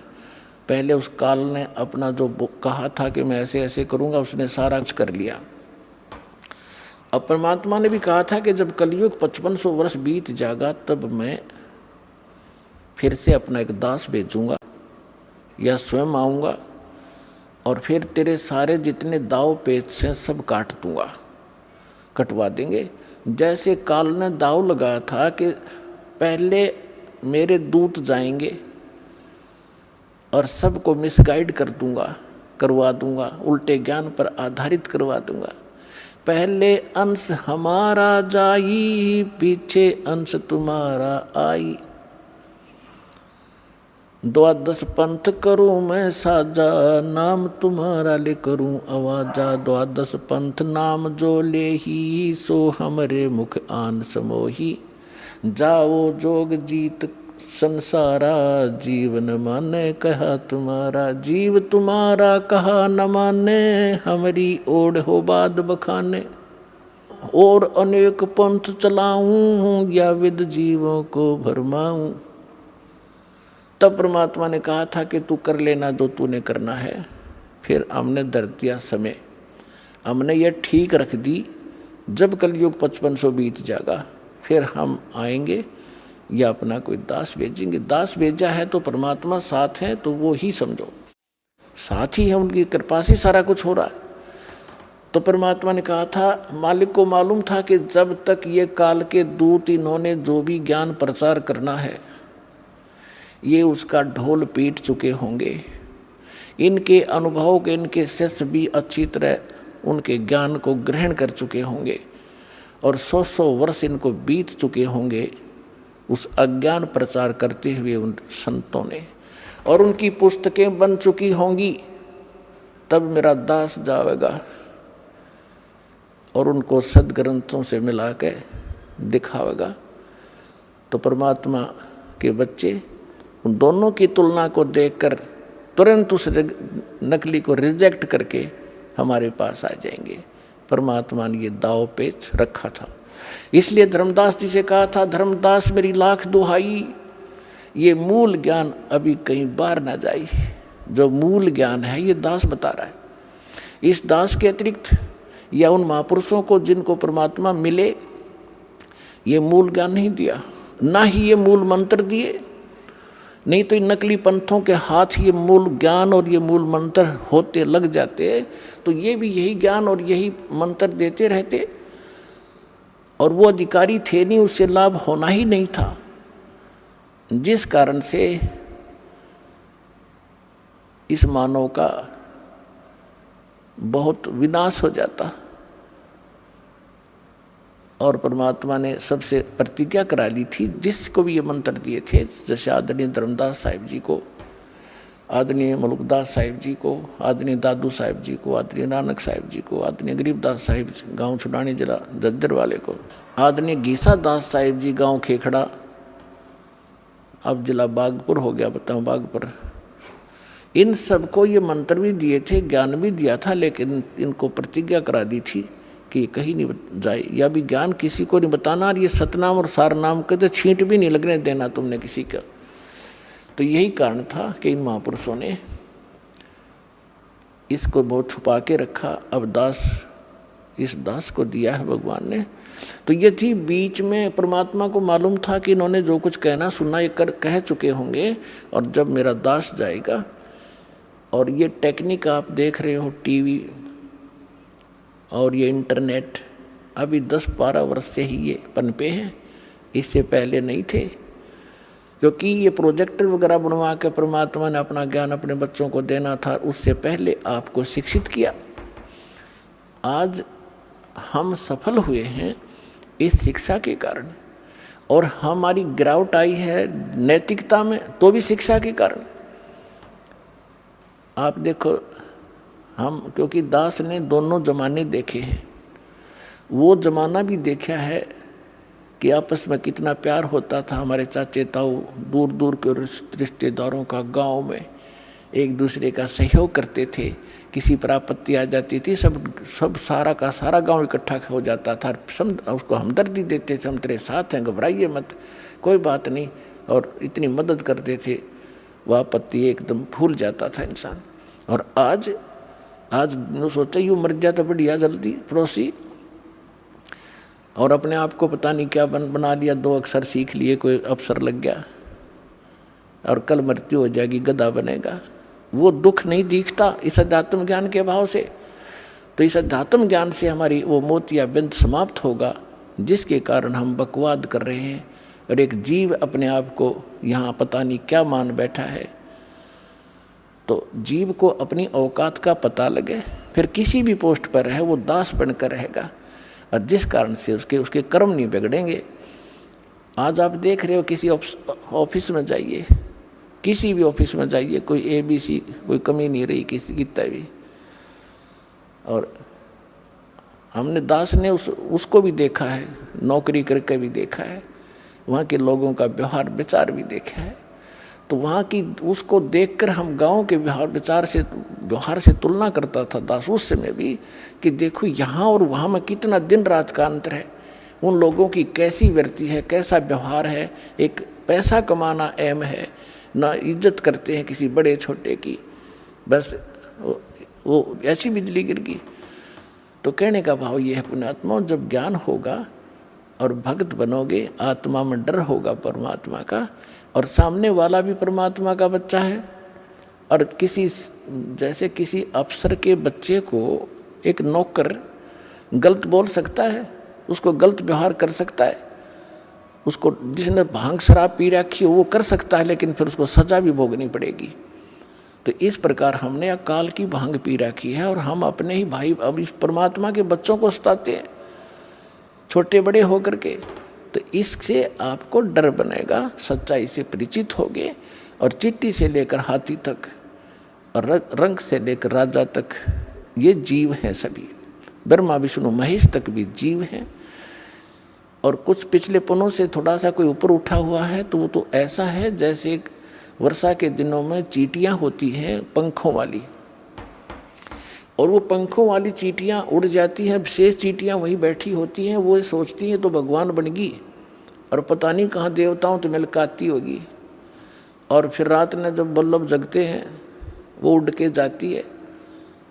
पहले उस काल ने अपना जो कहा था कि मैं ऐसे ऐसे करूंगा, उसने सारा कुछ कर लिया। अब परमात्मा ने भी कहा था कि जब कलयुग 5500 वर्ष बीत जाएगा, तब मैं फिर से अपना एक दास भेजूंगा या स्वयं आऊँगा, और फिर तेरे सारे जितने दाव पेच से सब काट दूंगा, कटवा देंगे। जैसे काल ने दाव लगाया था कि पहले मेरे दूत जाएंगे और सबको मिसगाइड कर दूंगा, करवा दूंगा, उल्टे ज्ञान पर आधारित करवा दूंगा। पहले अंश हमारा जाई, पीछे अंश तुम्हारा आई। 12 पंथ करूं मैं साजा, नाम तुम्हारा ले करूं आवाजा। 12 पंथ नाम जो ले ही, सो हमरे मुख आन समोही। जाओ जोग जीत संसारा, जीवन माने कहा तुम्हारा। जीव तुम्हारा कहा न माने, हमारी ओढ़ हो बाद बखाने। और अनेक पंथ चलाऊं, या विद जीवों को भरमाऊं। तब परमात्मा ने कहा था कि तू कर लेना जो तूने करना है। फिर हमने धर दिया समय, हमने ये ठीक रख दी, जब कलयुग 5500 बीत जाएगा फिर हम आएंगे या अपना कोई दास भेजेंगे। दास भेजा है तो परमात्मा साथ है, तो वो ही समझो साथ ही है, उनकी कृपा से सारा कुछ हो रहा है। तो परमात्मा ने कहा था, मालिक को मालूम था कि जब तक ये काल के दूत इन्होंने जो भी ज्ञान प्रचार करना है, ये उसका ढोल पीट चुके होंगे। इनके अनुभव के इनके शिष्य भी अच्छी तरह उनके ज्ञान को ग्रहण कर चुके होंगे, और 100 वर्ष इनको बीत चुके होंगे उस अज्ञान प्रचार करते हुए उन संतों ने, और उनकी पुस्तकें बन चुकी होंगी। तब मेरा दास जाएगा और उनको सदग्रंथों से मिला के दिखावेगा। तो परमात्मा के बच्चे उन दोनों की तुलना को देखकर तुरंत उस नकली को रिजेक्ट करके हमारे पास आ जाएंगे। परमात्मा ने ये दाव पेच रखा था। इसलिए धर्मदास जी से कहा था, धर्मदास मेरी लाख दुहाई, ये मूल ज्ञान अभी कहीं बाहर ना जाए। जो मूल ज्ञान है ये दास बता रहा है। इस दास के अतिरिक्त या उन महापुरुषों को जिनको परमात्मा मिले, ये मूल ज्ञान नहीं दिया, ना ही ये मूल मंत्र दिए, नहीं तो इन नकली पंथों के हाथ ये मूल ज्ञान और ये मूल मंत्र होते लग जाते तो ये भी यही ज्ञान और यही मंत्र देते रहते, और वो अधिकारी थे नहीं, उससे लाभ होना ही नहीं था, जिस कारण से इस मानव का बहुत विनाश हो जाता। और परमात्मा ने सबसे प्रतिज्ञा करा ली थी, जिसको भी ये मंत्र दिए थे, जैसे आदरणीय धर्मदास साहिब जी को, आदरणीय मलुकदास साहिब जी को, आदरणीय दादू साहिब जी को, आदरणीय नानक साहिब जी को, आदरणीय गरीबदास साहिब गांव छुड़ानी जिला जज्जर वाले को, आदरणीय गीसा दास साहिब जी गांव खेखड़ा, अब जिला बागपुर हो गया, बताऊं बागपुर। इन सबको ये मंत्र भी दिए थे, ज्ञान भी दिया था, लेकिन इनको प्रतिज्ञा करा दी थी कि कहीं नहीं जाए, या भी ज्ञान किसी को नहीं बताना, और ये सतनाम और सारनाम के तो छींट भी नहीं लगने देना तुमने किसी का। तो यही कारण था कि इन महापुरुषों ने इसको बहुत छुपा के रखा। अब दास, इस दास को दिया है भगवान ने। तो ये थी, बीच में परमात्मा को मालूम था कि इन्होंने जो कुछ कहना सुनना ये कह चुके होंगे, और जब मेरा दास जाएगा, और ये टेक्निक आप देख रहे हो, टीवी और ये इंटरनेट अभी 10-12 वर्ष से ही ये पनपे हैं, इससे पहले नहीं थे, क्योंकि ये प्रोजेक्टर वगैरह बनवा के परमात्मा ने अपना ज्ञान अपने बच्चों को देना था, उससे पहले आपको शिक्षित किया। आज हम सफल हुए हैं इस शिक्षा के कारण, और हमारी गिरावट आई है नैतिकता में तो भी शिक्षा के कारण। आप देखो, हम क्योंकि दास ने दोनों जमाने देखे हैं, वो जमाना भी देखा है कि आपस में कितना प्यार होता था। हमारे चाचे ताऊ दूर दूर के रिश्तेदारों का गांव में एक दूसरे का सहयोग करते थे, किसी पर आपत्ति आ जाती थी, सब सारा का सारा गांव इकट्ठा हो जाता था, सब उसको हमदर्दी देते थे, हम तेरे साथ हैं, घबराइए मत, कोई बात नहीं, और इतनी मदद करते थे, वह आपत्ति एकदम भूल जाता था इंसान। और आज सोचा यूँ मर जाता बढ़िया जल्दी पड़ोसी, और अपने आप को पता नहीं क्या बना लिया, 2 अक्षर सीख लिए, कोई अफसर लग गया, और कल मृत्यु हो जाएगी, गधा बनेगा। वो दुख नहीं दिखता इस अध्यात्म ज्ञान के अभाव से। तो इस अध्यात्म ज्ञान से हमारी वो मोतिया बिंद समाप्त होगा, जिसके कारण हम बकवाद कर रहे हैं, और एक जीव अपने आप को यहाँ पता नहीं क्या मान बैठा है। तो जीव को अपनी औकात का पता लगे, फिर किसी भी पोस्ट पर रहे वो दास बनकर रहेगा, और जिस कारण से उसके कर्म नहीं बिगड़ेंगे। आज आप देख रहे हो, किसी ऑफिस में जाइए, किसी भी ऑफिस में जाइए, कोई ABC, कोई कमी नहीं रही किसी की भी। और हमने दास ने उसको भी देखा है, नौकरी करके भी देखा है, वहाँ के लोगों का व्यवहार विचार भी देखा है। तो वहाँ की उसको देखकर हम गांव के व्यवहार से तुलना करता था दास उस समय भी, कि देखो यहाँ और वहाँ में कितना दिन रात का अंतर है, उन लोगों की कैसी वृत्ति है, कैसा व्यवहार है, एक पैसा कमाना अहम है, ना इज्जत करते हैं किसी बड़े छोटे की, बस वो ऐसी बिजली गिर गई। तो कहने का भाव ये है, पुण्यात्मा, जब ज्ञान होगा और भक्त बनोगे, आत्मा में डर होगा परमात्मा का, और सामने वाला भी परमात्मा का बच्चा है। और जैसे किसी अफसर के बच्चे को एक नौकर गलत बोल सकता है, उसको गलत व्यवहार कर सकता है, उसको जिसने भांग शराब पी रखी हो वो कर सकता है, लेकिन फिर उसको सजा भी भोगनी पड़ेगी। तो इस प्रकार हमने अकाल की भांग पी रखी है, और हम अपने ही भाई अब इस परमात्मा के बच्चों को सताते हैं छोटे बड़े होकर के। तो इससे आपको डर बनेगा, सच्चाई से परिचित होगे, और चिट्टी से लेकर हाथी तक और रंग से लेकर राजा तक ये जीव हैं सभी, ब्रह्मा विष्णु महेश तक भी जीव हैं। और कुछ पिछले पनों से थोड़ा सा कोई ऊपर उठा हुआ है तो वो तो ऐसा है जैसे वर्षा के दिनों में चींटियां होती हैं पंखों वाली, और वो पंखों वाली चींटियां उड़ जाती हैं, शेष चींटियां वहीं बैठी होती हैं, वो सोचती हैं तो भगवान बन गई, और पता नहीं कहाँ देवताओं तो मिलकाती होगी। और फिर रात में जब बल्लभ जगते हैं वो उड़ के जाती है,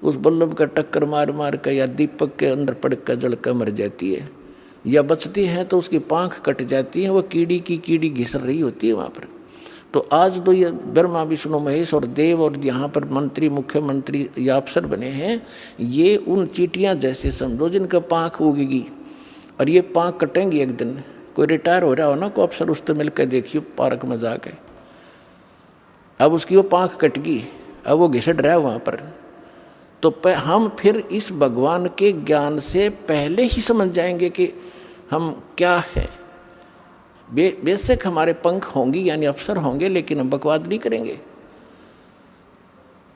उस बल्लभ का टक्कर मार मार कर या दीपक के अंदर पड़ कर जल कर मर जाती है, या बचती है तो उसकी पाँख कट जाती है, वो कीड़ी की कीड़ी घिस रही होती है वहाँ पर। तो आज तो ये ब्रह्मा विष्णु महेश और देव और यहाँ पर मंत्री मुख्यमंत्री या अफसर बने हैं, ये उन चींटियाँ जैसे समझो जिनका पाँख उगेगी और ये पाँख कटेंगी एक दिन। कोई रिटायर हो रहा हो ना, कोई अफसर उससे मिलकर देखिए पार्क में जाके, अब उसकी वो पाँख कट गई, अब वो घिसट रहा है वहाँ पर। तो हम फिर इस भगवान के ज्ञान से पहले ही समझ जाएंगे कि हम क्या है। बेशक हमारे पंख होंगे यानी अफसर होंगे, लेकिन हम बकवाद नहीं करेंगे।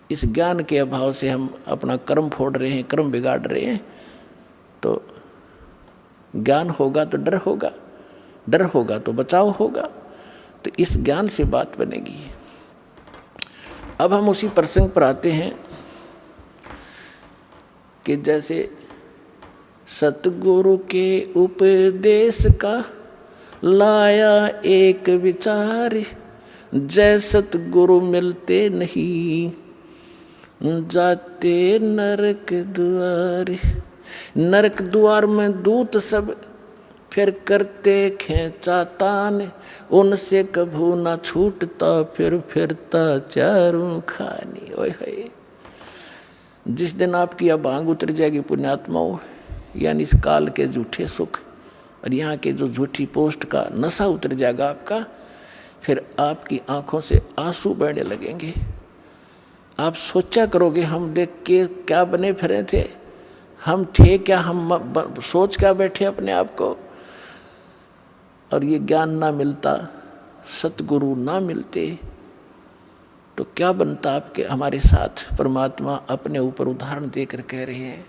इस ज्ञान के अभाव से हम अपना कर्म फोड़ रहे हैं, कर्म बिगाड़ रहे हैं। तो ज्ञान होगा तो डर होगा, डर होगा तो बचाव होगा। तो इस ज्ञान से बात बनेगी। अब हम उसी प्रसंग पर आते हैं कि जैसे सतगुरु के उपदेश का लाया एक विचार, जय सतगुरु मिलते नहीं जाते नरक द्वार। नरक द्वार में दूत सब फिर करते खेचातान, उनसे कभू ना छूटता फिर फिरता चारों खानी। ओए होए, जिस दिन आपकी अब भांग उतर जाएगी पुण्यात्माओं, यानी इस काल के झूठे सुख और यहाँ के जो झूठी पोस्ट का नशा उतर जाएगा आपका, फिर आपकी आंखों से आंसू बहने लगेंगे। आप सोचा करोगे हम देख के क्या बने फिरे थे, हम थे क्या, हम सोच क्या बैठे अपने आप को। और ये ज्ञान ना मिलता, सतगुरु ना मिलते तो क्या बनता आपके हमारे साथ। परमात्मा अपने ऊपर उदाहरण देकर कह रहे हैं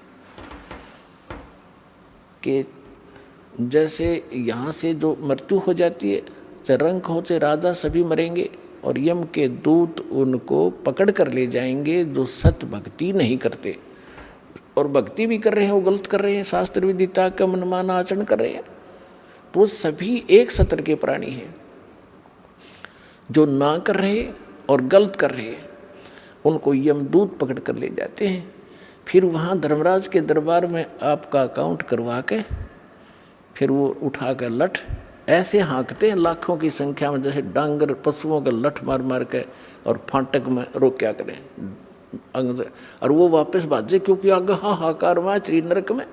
कि जैसे यहाँ से जो मृत्यु हो जाती है, चाहे रंक हो चाहे राजा, सभी मरेंगे और यम के दूत उनको पकड़ कर ले जाएंगे जो सत भक्ति नहीं करते। और भक्ति भी कर रहे हैं वो गलत कर रहे हैं, शास्त्र विदिता का मनमाना आचरण कर रहे हैं। तो सभी एक सत्र के प्राणी हैं। जो ना कर रहे और गलत कर रहे हैं उनको यमदूत पकड़ कर ले जाते हैं। फिर वहाँ धर्मराज के दरबार में आपका अकाउंट करवा के फिर वो उठा कर लठ ऐसे हाँकते हैं लाखों की संख्या में, जैसे डांगर पशुओं का लठ मार मार के और फाटक में रोक क्या करें और वो वापस भाजे, क्योंकि आगे हाहाकार में श्री नरक में।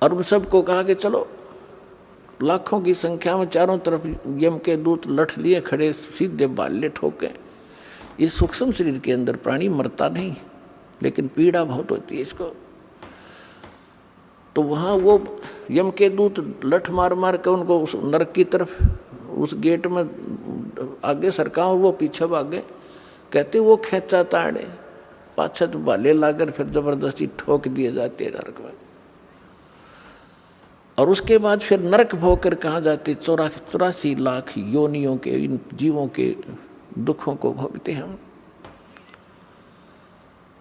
और उन सबको कहा कि चलो, लाखों की संख्या में चारों तरफ यम के दूत लठ लिए खड़े, सीधे बाले ठोके। इस सूक्ष्म शरीर के अंदर प्राणी मरता नहीं, लेकिन पीड़ा बहुत होती है इसको। तो वहाँ वो यम के दूत लठ मार मार के उनको उस नरक की तरफ, उस गेट में आगे सरका और वो पीछे भागे। कहते वो खेचा ताड़े पाछे तो बाले लाकर फिर जबरदस्ती ठोक दिए जाते नरक में। और उसके बाद फिर नरक भोगकर कहाँ जाते, 84 लाख योनियों के इन जीवों के दुखों को भोगते हम।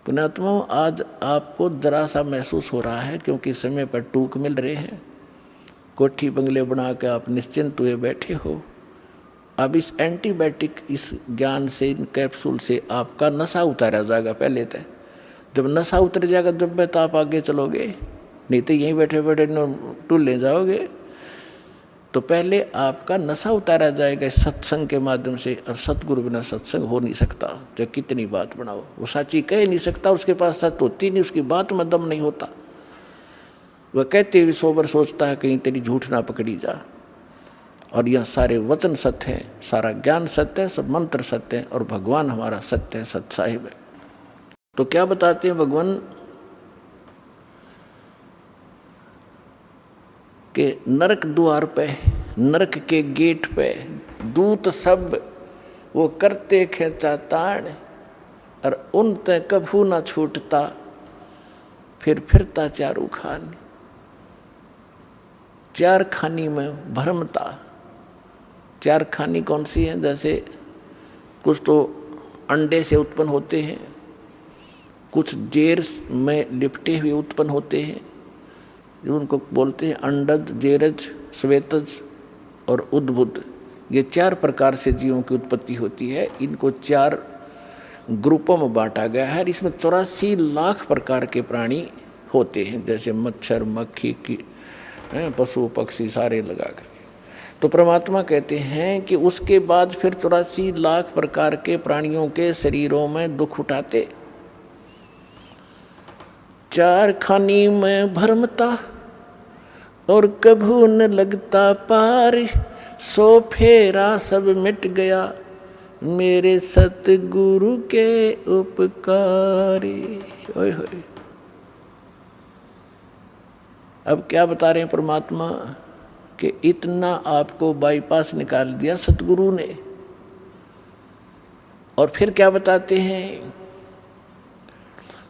पुण्यात्माओं, आज आपको जरा सा महसूस हो रहा है क्योंकि समय पर टूक मिल रहे हैं। कोठी बंगले बना के आप निश्चिंत हुए बैठे हो। अब इस एंटीबायोटिक, इस ज्ञान से, इन कैप्सूल से आपका नशा उतारा जाएगा। पहले तो जब नशा उतर जाएगा जब तो आप आगे चलोगे, नहीं तो यहीं बैठे बैठे टूल ले जाओगे। तो पहले आपका नशा उतारा जाएगा इस सत्संग के माध्यम से। और सतगुरु बिना सत्संग हो नहीं सकता। चाहे कितनी बात बनाओ, वो सच्ची कह नहीं सकता, उसके पास सच होती नहीं, उसकी बात में दम नहीं होता। वह कहते हुए सोबर सोचता है कहीं तेरी झूठ ना पकड़ी जा। और यह सारे वचन सत्य हैं, सारा ज्ञान सत्य है, सब मंत्र सत्य है और भगवान हमारा सत्य है, सत साहिब है। तो क्या बताते हैं भगवान कि नरक द्वार पे, नरक के गेट पे दूत सब वो करते खेचा ताड़, और उन ते कभू ना छूटता फिर फिरता चारू खान। चार खानी में भरमता। चार खानी कौन सी है? जैसे कुछ तो अंडे से उत्पन्न होते हैं, कुछ जेर में लिपटे हुए उत्पन्न होते हैं, जो उनको बोलते हैं अंडज, जेरज, श्वेतज और उद्भुत। ये चार प्रकार से जीवों की उत्पत्ति होती है। इनको चार ग्रुपों में बांटा गया है। इसमें 84 लाख प्रकार के प्राणी होते हैं, जैसे मच्छर, मक्खी की, पशु पक्षी सारे लगा कर। तो परमात्मा कहते हैं कि उसके बाद फिर 84 लाख प्रकार के प्राणियों के शरीरों में दुख उठाते। 4 खानी में भरमता और कभू न लगता पार, 100 फेरा सब मिट गया मेरे सतगुरु के उपकारी। ओए होए। अब क्या बता रहे हैं परमात्मा कि इतना आपको बाईपास निकाल दिया सतगुरु ने। और फिर क्या बताते हैं,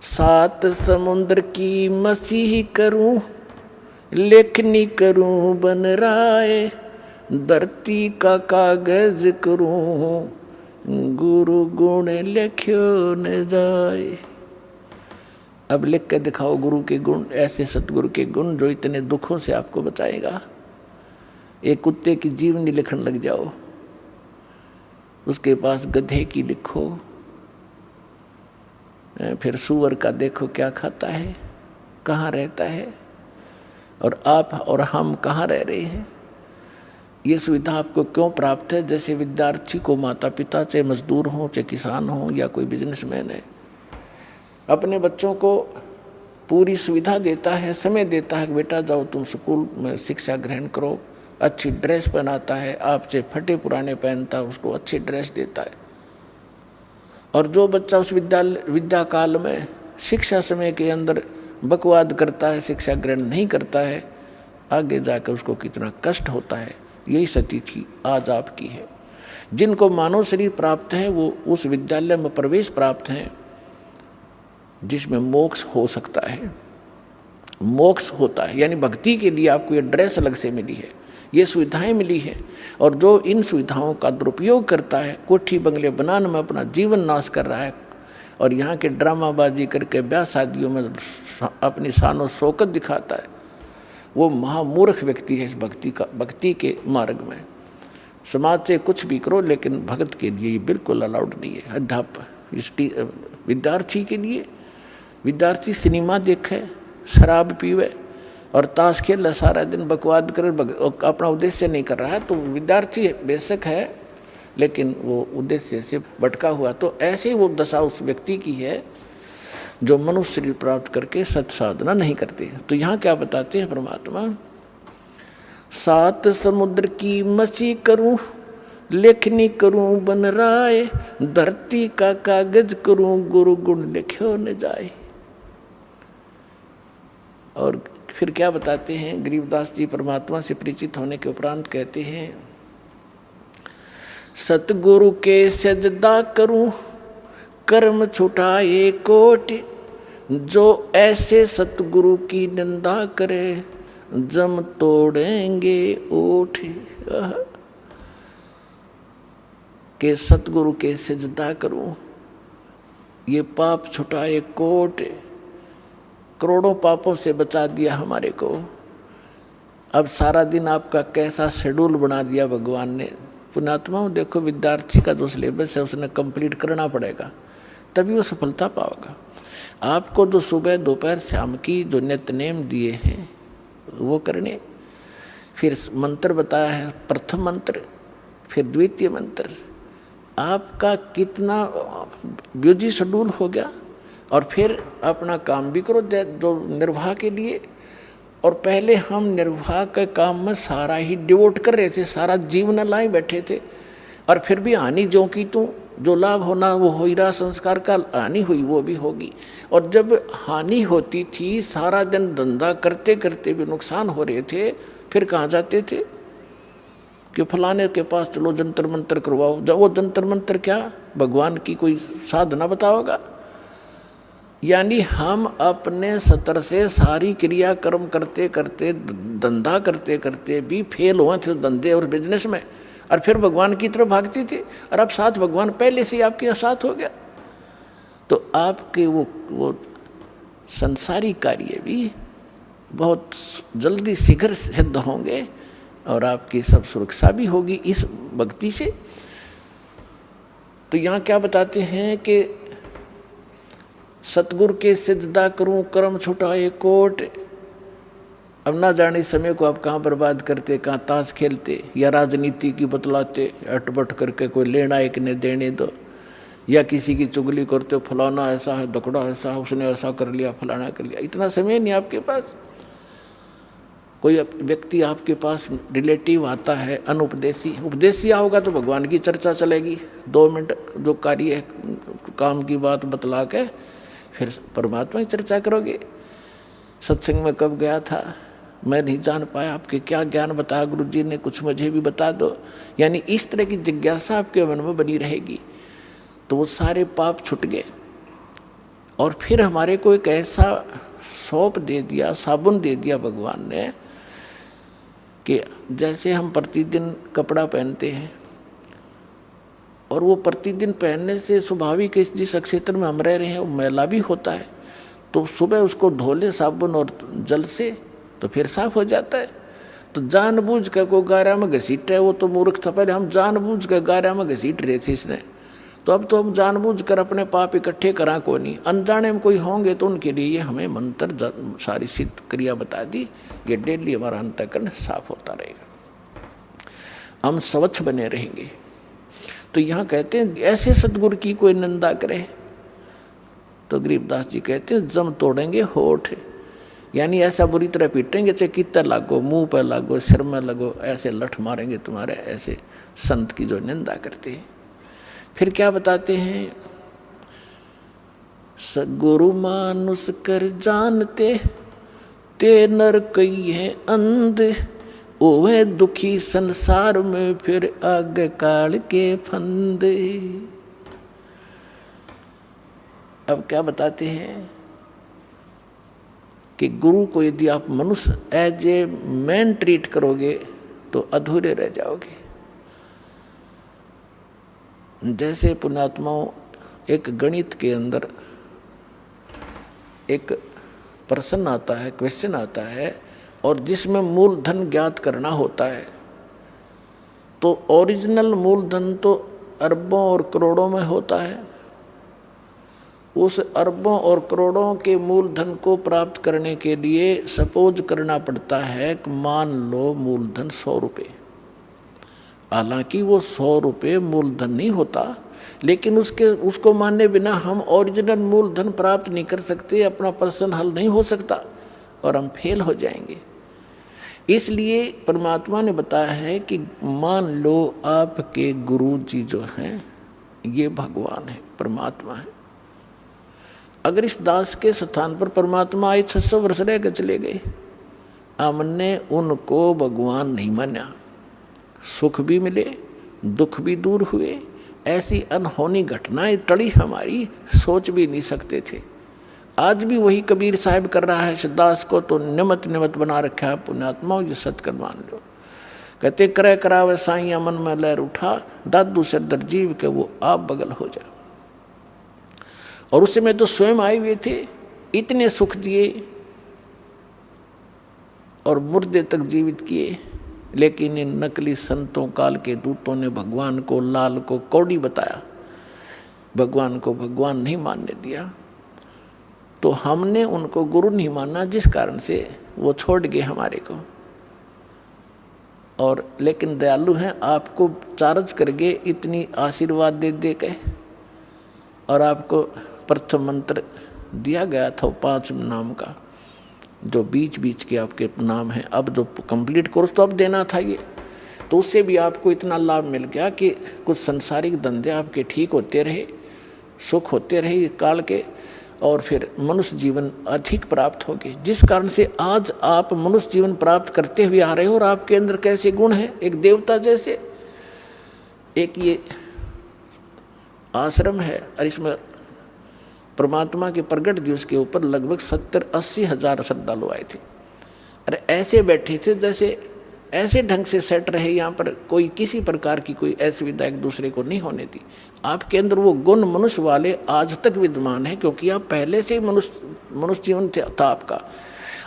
7 समुद्र की मसीह करूं, लेखनी करूं बन राय, धरती का कागज करूं, गुरु गुण लिख्यो न जाए। अब लिख के दिखाओ गुरु के गुण, ऐसे सतगुरु के गुण जो इतने दुखों से आपको बचाएगा। एक कुत्ते की जीवनी लिखने लग जाओ, उसके पास गधे की लिखो, फिर सूअर का देखो क्या खाता है, कहाँ रहता है, और आप और हम कहाँ रह रहे हैं। ये सुविधा आपको क्यों प्राप्त है? जैसे विद्यार्थी को माता पिता, चाहे मजदूर हो, चाहे किसान हो, या कोई बिजनेसमैन है, अपने बच्चों को पूरी सुविधा देता है, समय देता है कि बेटा जाओ तुम स्कूल में शिक्षा ग्रहण करो, अच्छी ड्रेस पहनाता है, आपसे फटे पुराने पहनता है, उसको अच्छी ड्रेस देता है। और जो बच्चा उस विद्या काल में शिक्षा समय के अंदर बकवाद करता है, शिक्षा ग्रहण नहीं करता है, आगे जाकर उसको कितना कष्ट होता है। यही स्थिति आज आपकी है। जिनको मानव शरीर प्राप्त है वो उस विद्यालय में प्रवेश प्राप्त है जिसमें मोक्ष हो सकता है, मोक्ष होता है। यानी भक्ति के लिए आपको ये ड्रेस अलग से मिली है, ये सुविधाएं मिली है। और जो इन सुविधाओं का दुरुपयोग करता है, कोठी बंगले बनाने में अपना जीवन नाश कर रहा है और यहाँ के ड्रामाबाजी करके ब्याह शादियों में अपनी शान शौकत दिखाता है, वो महामूर्ख व्यक्ति है। इस भक्ति के मार्ग में समाज से कुछ भी करो, लेकिन भगत के लिए ये बिल्कुल अलाउड नहीं है। अध्यापक विद्यार्थी के लिए, विद्यार्थी सिनेमा देखे, शराब पीवे और ताश खेल सारा दिन, बकवाद करे, अपना उद्देश्य नहीं कर रहा है, तो विद्यार्थी बेशक है लेकिन वो उद्देश्य से भटका हुआ। तो ऐसे ही वो दशा उस व्यक्ति की है जो मनुष्य शरीर प्राप्त करके सत साधना नहीं करते। तो यहाँ क्या बताते हैं परमात्मा, 7 समुद्र की मसी करूं, लेखनी करूं बन राय, धरती का कागज करूं, गुरु गुण लिख्यो न जाए। और फिर क्या बताते हैं, गरीबदास जी परमात्मा से परिचित होने के उपरांत कहते हैं, सतगुरु के सजदा करूं, कर्म छुटाए कोटि, जो ऐसे सतगुरु की निंदा करे, जम तोड़ेंगे ओठ। के सतगुरु के सजदा करूं, ये पाप छुटाए कोट, करोड़ों पापों से बचा दिया हमारे को। अब सारा दिन आपका कैसा शेड्यूल बना दिया भगवान ने। पुण्यात्माओं देखो, विद्यार्थी का जो सिलेबस है उसने कंप्लीट करना पड़ेगा, तभी वो सफलता पाओगा। आपको जो सुबह दोपहर शाम की जो नित्य नेम दिए हैं वो करने, फिर मंत्र बताया है, प्रथम मंत्र फिर द्वितीय मंत्र, आपका कितना बिजी शेड्यूल हो गया। और फिर अपना काम भी करो जो निर्वाह के लिए। और पहले हम निर्वाह के काम में सारा ही डिवोट कर रहे थे, सारा जीवन लाए बैठे थे, और फिर भी हानि जो की तू, जो लाभ होना वो हो ही रहा, संस्कार का हानि हुई वो भी होगी। और जब हानि होती थी, सारा दिन धंधा करते करते भी नुकसान हो रहे थे, फिर कहाँ जाते थे कि फलाने के पास चलो जंतर मंतर करवाओ। जब वो जंतर मंतर क्या, भगवान की कोई साधना बताओगा। यानी हम अपने स्तर से सारी क्रिया कर्म करते करते, धंधा करते करते भी फेल हुए थे धंधे और बिजनेस में, और फिर भगवान की तरफ भागती थी। और अब साथ भगवान पहले से आपके साथ हो गया, तो आपके वो संसारी कार्य भी बहुत जल्दी शीघ्र सिद्ध होंगे और आपकी सब सुरक्षा भी होगी इस भक्ति से। तो यहाँ क्या बताते हैं कि सतगुरु के सिजदा करूं, कर्म छुटाए कोट, अब ना जाने समय को आप कहाँ बर्बाद करते, कहाँ ताश खेलते या राजनीति की बतलाते, अटपट करके कोई लेना एक ने देने दो, या किसी की चुगली करते हो, फलाना ऐसा है, दकड़ा ऐसा है, उसने ऐसा कर लिया, फलाना कर लिया। इतना समय नहीं आपके पास। कोई व्यक्ति आपके पास रिलेटिव आता है, अनुपदेशी, उपदेशी होगा तो भगवान की चर्चा चलेगी, 2 मिनट जो कार्य है काम की बात बतला के फिर परमात्मा की चर्चा करोगे। सत्संग में कब गया था, मैं नहीं जान पाया, आपके क्या ज्ञान बताया गुरु जी ने, कुछ मुझे भी बता दो। यानी इस तरह की जिज्ञासा आपके मन में बनी रहेगी तो वो सारे पाप छूट गए। और फिर हमारे को एक ऐसा सौंप दे दिया, साबुन दे दिया भगवान ने कि जैसे हम प्रतिदिन कपड़ा पहनते हैं और वो प्रतिदिन पहनने से स्वाभाविक जिस क्षेत्र में हम रह रहे हैं वो मैला भी होता है, तो सुबह उसको धो ले साबुन और जल से तो फिर साफ हो जाता है। तो जानबूझ कर को गारा में घसीट है, वो तो मूर्ख था, पहले हम जानबूझ कर गारा में घसीट रहे थे इसने, तो अब तो हम जानबूझ कर अपने पाप इकट्ठे करा को नहीं। अनजाने में कोई होंगे तो उनके लिए ये हमें मंत्र सारी सिद्ध क्रिया बता दी, ये डेली हमारा अंतःकरण साफ होता रहेगा, हम स्वच्छ बने रहेंगे। तो यहाँ कहते हैं ऐसे सदगुरु की कोई निंदा करे तो गरीबदास जी कहते हैं जम तोड़ेंगे होठ, यानी ऐसा बुरी तरह पीटेंगे, चाहे कितना लागो, मुंह पर लागो, सिर में लगो, ऐसे लठ मारेंगे तुम्हारे ऐसे संत की जो निंदा करते हैं। फिर क्या बताते हैं, सगुरु मानुष कर जानते ते नर कई है अंध, ओवे दुखी संसार में फिर आगे काल के फंदे। अब क्या बताते हैं कि गुरु को यदि आप मनुष्य एज ए मैन ट्रीट करोगे तो अधूरे रह जाओगे। जैसे पुण्यात्माओं, एक गणित के अंदर एक प्रश्न आता है, क्वेश्चन आता है, और जिसमें मूलधन ज्ञात करना होता है, तो ओरिजिनल मूलधन तो अरबों और करोड़ों में होता है। उस अरबों और करोड़ों के मूलधन को प्राप्त करने के लिए सपोज करना पड़ता है कि मान लो मूलधन 100 रुपये। हालांकि वो 100 रुपये मूलधन नहीं होता, लेकिन उसको मानने बिना हम ओरिजिनल मूलधन प्राप्त नहीं कर सकते, अपना प्रश्न हल नहीं हो सकता और हम फेल हो जाएंगे। इसलिए परमात्मा ने बताया है कि मान लो आपके गुरु जी जो हैं ये भगवान है, परमात्मा है। अगर इस दास के स्थान पर परमात्मा आए 600 वर्ष रह कर चले गए, हमने उनको भगवान नहीं माना, सुख भी मिले, दुख भी दूर हुए, ऐसी अनहोनी घटनाएं टली हमारी, सोच भी नहीं सकते थे। आज भी वही कबीर साहब कर रहा है, दास को तो निमत निमत बना रखा है। पुण्यात्माओं जी सत्कर मान लो, कहते करे करावे साइया मन में लहर उठा, दादू से दर जीव के वो आप बगल हो जा। और उस समय तो स्वयं आए हुए थे, इतने सुख दिए और मुर्दे तक जीवित किए, लेकिन इन नकली संतों काल के दूतों ने भगवान को, लाल को कौड़ी बताया, भगवान को भगवान नहीं मानने दिया। तो हमने उनको गुरु नहीं माना, जिस कारण से वो छोड़ गए हमारे को। और लेकिन दयालु हैं, आपको चार्ज कर गए इतनी आशीर्वाद दे दे के, और आपको प्रथम मंत्र दिया गया था 5 नाम का, जो बीच बीच के आपके नाम है। अब जो कंप्लीट कोर्स तो अब देना था ये, तो उससे भी आपको इतना लाभ मिल गया कि कुछ संसारिक धंधे आपके ठीक होते रहे, सुख होते रहे काल के, और फिर मनुष्य जीवन अधिक प्राप्त हो गए, जिस कारण से आज आप मनुष्य जीवन प्राप्त करते हुए आ रहे हो। और आपके अंदर कैसे गुण हैं, एक देवता जैसे। एक ये आश्रम है और इसमें परमात्मा के प्रगट दिवस के ऊपर लगभग 70-80 हजार श्रद्धालु आए थे। अरे ऐसे बैठे थे जैसे ऐसे ढंग से सेट रहे, यहाँ पर कोई किसी प्रकार की कोई असुविधा एक दूसरे को नहीं होने दी। आपके अंदर वो गुण मनुष्य वाले आज तक विद्यमान है, क्योंकि आप पहले से ही मनुष्य जीवन था आपका।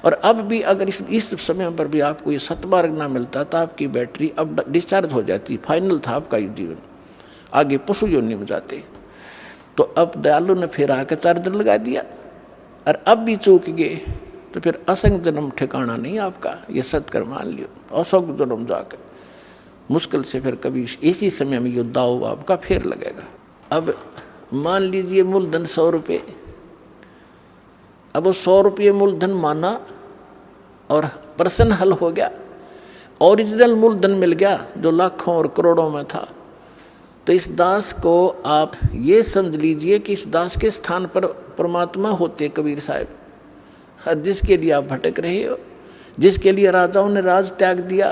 और अब भी अगर इस समय पर भी आपको ये सतमार्ग ना मिलता तो आपकी बैटरी अब डिस्चार्ज हो जाती, फाइनल था आपका जीवन, आगे पशु योनि में जाते। तो अब दयालु ने फिर आकर चार्जर लगा दिया, और अब भी चूक गए तो फिर असंग जन्म ठिकाना नहीं आपका, ये सत्कर्म मान लियो। असंग जन्म जाकर मुश्किल से फिर कभी इसी समय में युद्ध दाव आपका फिर लगेगा। अब मान लीजिए मूलधन 100 रुपये, अब वो 100 रुपये मूलधन माना और प्रश्न हल हो गया, ओरिजिनल मूलधन मिल गया जो लाखों और करोड़ों में था। तो इस दास को आप ये समझ लीजिए कि इस दास के स्थान पर परमात्मा होते कबीर साहब, जिसके लिए आप भटक रहे हो, जिसके लिए राजाओं ने राज त्याग दिया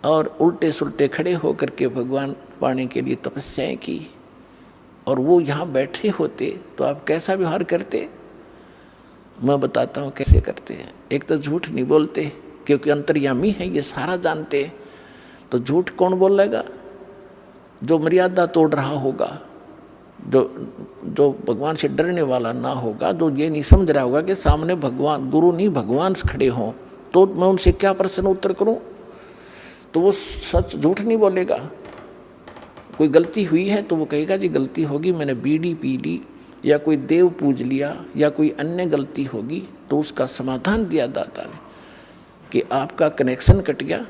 और उल्टे सुल्टे खड़े होकर के भगवान पाने के लिए तपस्याएं की, और वो यहाँ बैठे होते तो आप कैसा व्यवहार करते? मैं बताता हूँ कैसे करते हैं। एक तो झूठ नहीं बोलते क्योंकि अंतर्यामी है, ये सारा जानते हैं। तो झूठ कौन बोलेगा? जो मर्यादा तोड़ रहा होगा, जो भगवान से डरने वाला ना होगा, जो ये नहीं समझ रहा होगा कि सामने भगवान, गुरु नहीं भगवान खड़े हों, तो मैं उनसे क्या प्रश्न उत्तर करूं? तो वो सच झूठ नहीं बोलेगा। कोई गलती हुई है तो वो कहेगा जी गलती होगी, मैंने बीड़ी पी ली या कोई देव पूज लिया या कोई अन्य गलती होगी, तो उसका समाधान दिया दाता ने कि आपका कनेक्शन कट गया,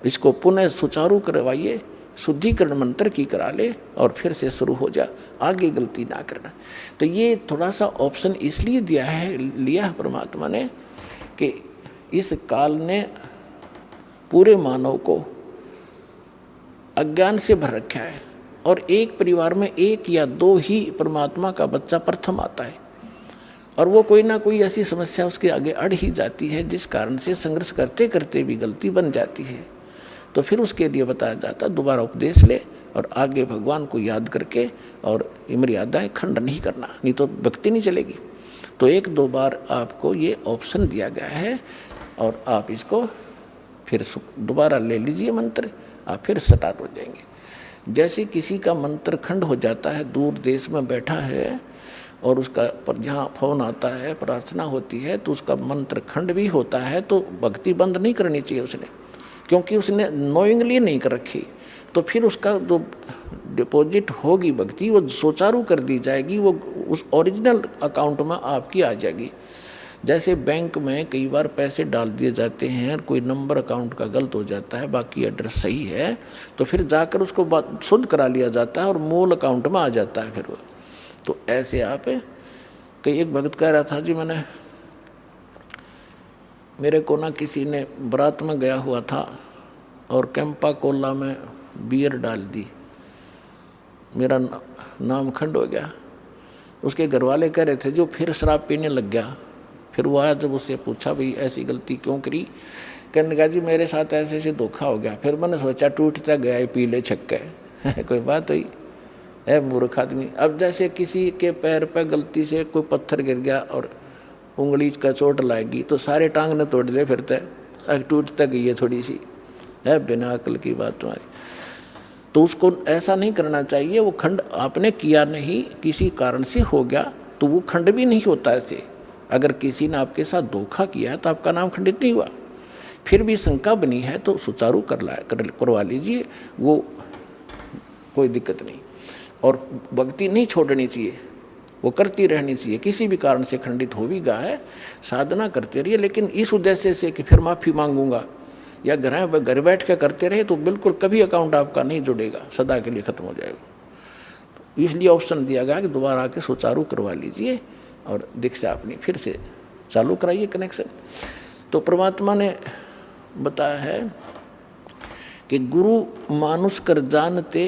इसको पुनः सुचारू करवाइए, शुद्धिकरण मंत्र की करा ले और फिर से शुरू हो जा, आगे गलती ना करना। तो ये थोड़ा सा ऑप्शन इसलिए लिया है परमात्मा ने कि इस काल ने पूरे मानव को अज्ञान से भर रखा है, और एक परिवार में 1 या 2 ही परमात्मा का बच्चा प्रथम आता है, और वो कोई ना कोई ऐसी समस्या उसके आगे अड़ ही जाती है जिस कारण से संघर्ष करते करते भी गलती बन जाती है। तो फिर उसके लिए बताया जाता दोबारा उपदेश ले और आगे भगवान को याद करके और मर्यादाएं खंड नहीं करना, नहीं तो भक्ति नहीं चलेगी। तो 1-2 बार आपको ये ऑप्शन दिया गया है और आप इसको फिर दोबारा ले लीजिए मंत्र, आप फिर स्टार्ट हो जाएंगे। जैसे किसी का मंत्र खंड हो जाता है, दूर देश में बैठा है और उसका पर जहाँ फोन आता है, प्रार्थना होती है, तो उसका मंत्र खंड भी होता है, तो भक्ति बंद नहीं करनी चाहिए उसने, क्योंकि उसने नोइंगली नहीं कर रखी। तो फिर उसका जो डिपॉजिट होगी भक्ति वो सुचारू कर दी जाएगी, वो उस ओरिजिनल अकाउंट में आपकी आ जाएगी। जैसे बैंक में कई बार पैसे डाल दिए जाते हैं, कोई नंबर अकाउंट का गलत हो जाता है, बाकी एड्रेस सही है, तो फिर जाकर उसको शुद्ध करा लिया जाता है और मूल अकाउंट में आ जाता है फिर वो। तो ऐसे आप कई, एक भगत कह रहा था जी, मेरे को ना किसी ने बारात में गया हुआ था और कैंपा कोला में बियर डाल दी, मेरा नाम खंड हो गया। उसके घर वाले कह रहे थे जो फिर शराब पीने लग गया। फिर वो आया, जब उससे पूछा भाई ऐसी गलती क्यों करी, कहने लगा जी मेरे साथ ऐसे ऐसे धोखा हो गया। फिर मैंने सोचा टूटता गया पी ले छक्के कोई बात हुई है मूर्ख आदमी। अब जैसे किसी के पैर पर गलती से कोई पत्थर गिर गया और उंगली का चोट लाएगी तो सारे टांग ने तोड़ ले, फिर तक टूटता गई है थोड़ी सी, है बिना अकल की बात तुम्हारी। तो उसको ऐसा नहीं करना चाहिए। वो खंड आपने किया नहीं, किसी कारण से हो गया, तो वो खंड भी नहीं होता ऐसे। अगर किसी ने आपके साथ धोखा किया है तो आपका नाम खंडित नहीं हुआ। फिर भी शंका बनी है तो सुचारू करवा लीजिए, वो कोई दिक्कत नहीं। और भक्ति नहीं छोड़नी चाहिए, वो करती रहनी चाहिए। किसी भी कारण से खंडित हो भी गया है, साधना करते रहिए, लेकिन इस उद्देश्य से कि फिर माफ़ी मांगूंगा या घर बैठ कर करते रहे तो बिल्कुल कभी अकाउंट आपका नहीं जुड़ेगा, सदा के लिए खत्म हो जाएगा। इसलिए ऑप्शन दिया गया कि दोबारा आके सुचारू करवा लीजिए और दीक्षा अपनी फिर से चालू कराइए कनेक्शन। तो परमात्मा ने बताया है कि गुरु मानुष कर जानते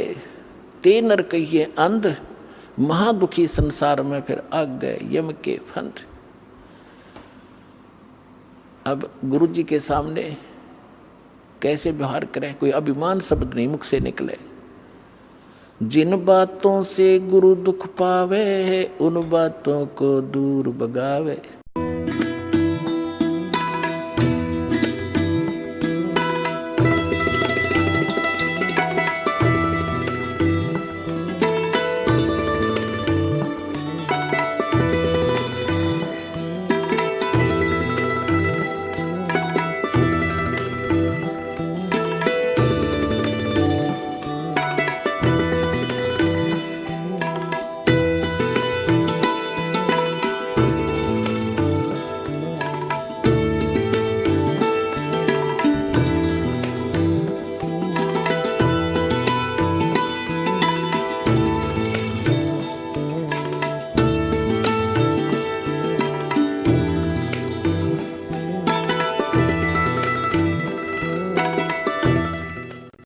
ते नर कहिए अंध, महादुखी संसार में फिर आ गए यम के फंद। अब गुरु जी के सामने कैसे व्यवहार करें, कोई अभिमान शब्द नहीं मुख से निकले। जिन बातों से गुरु दुख पावे, उन बातों को दूर भगावे।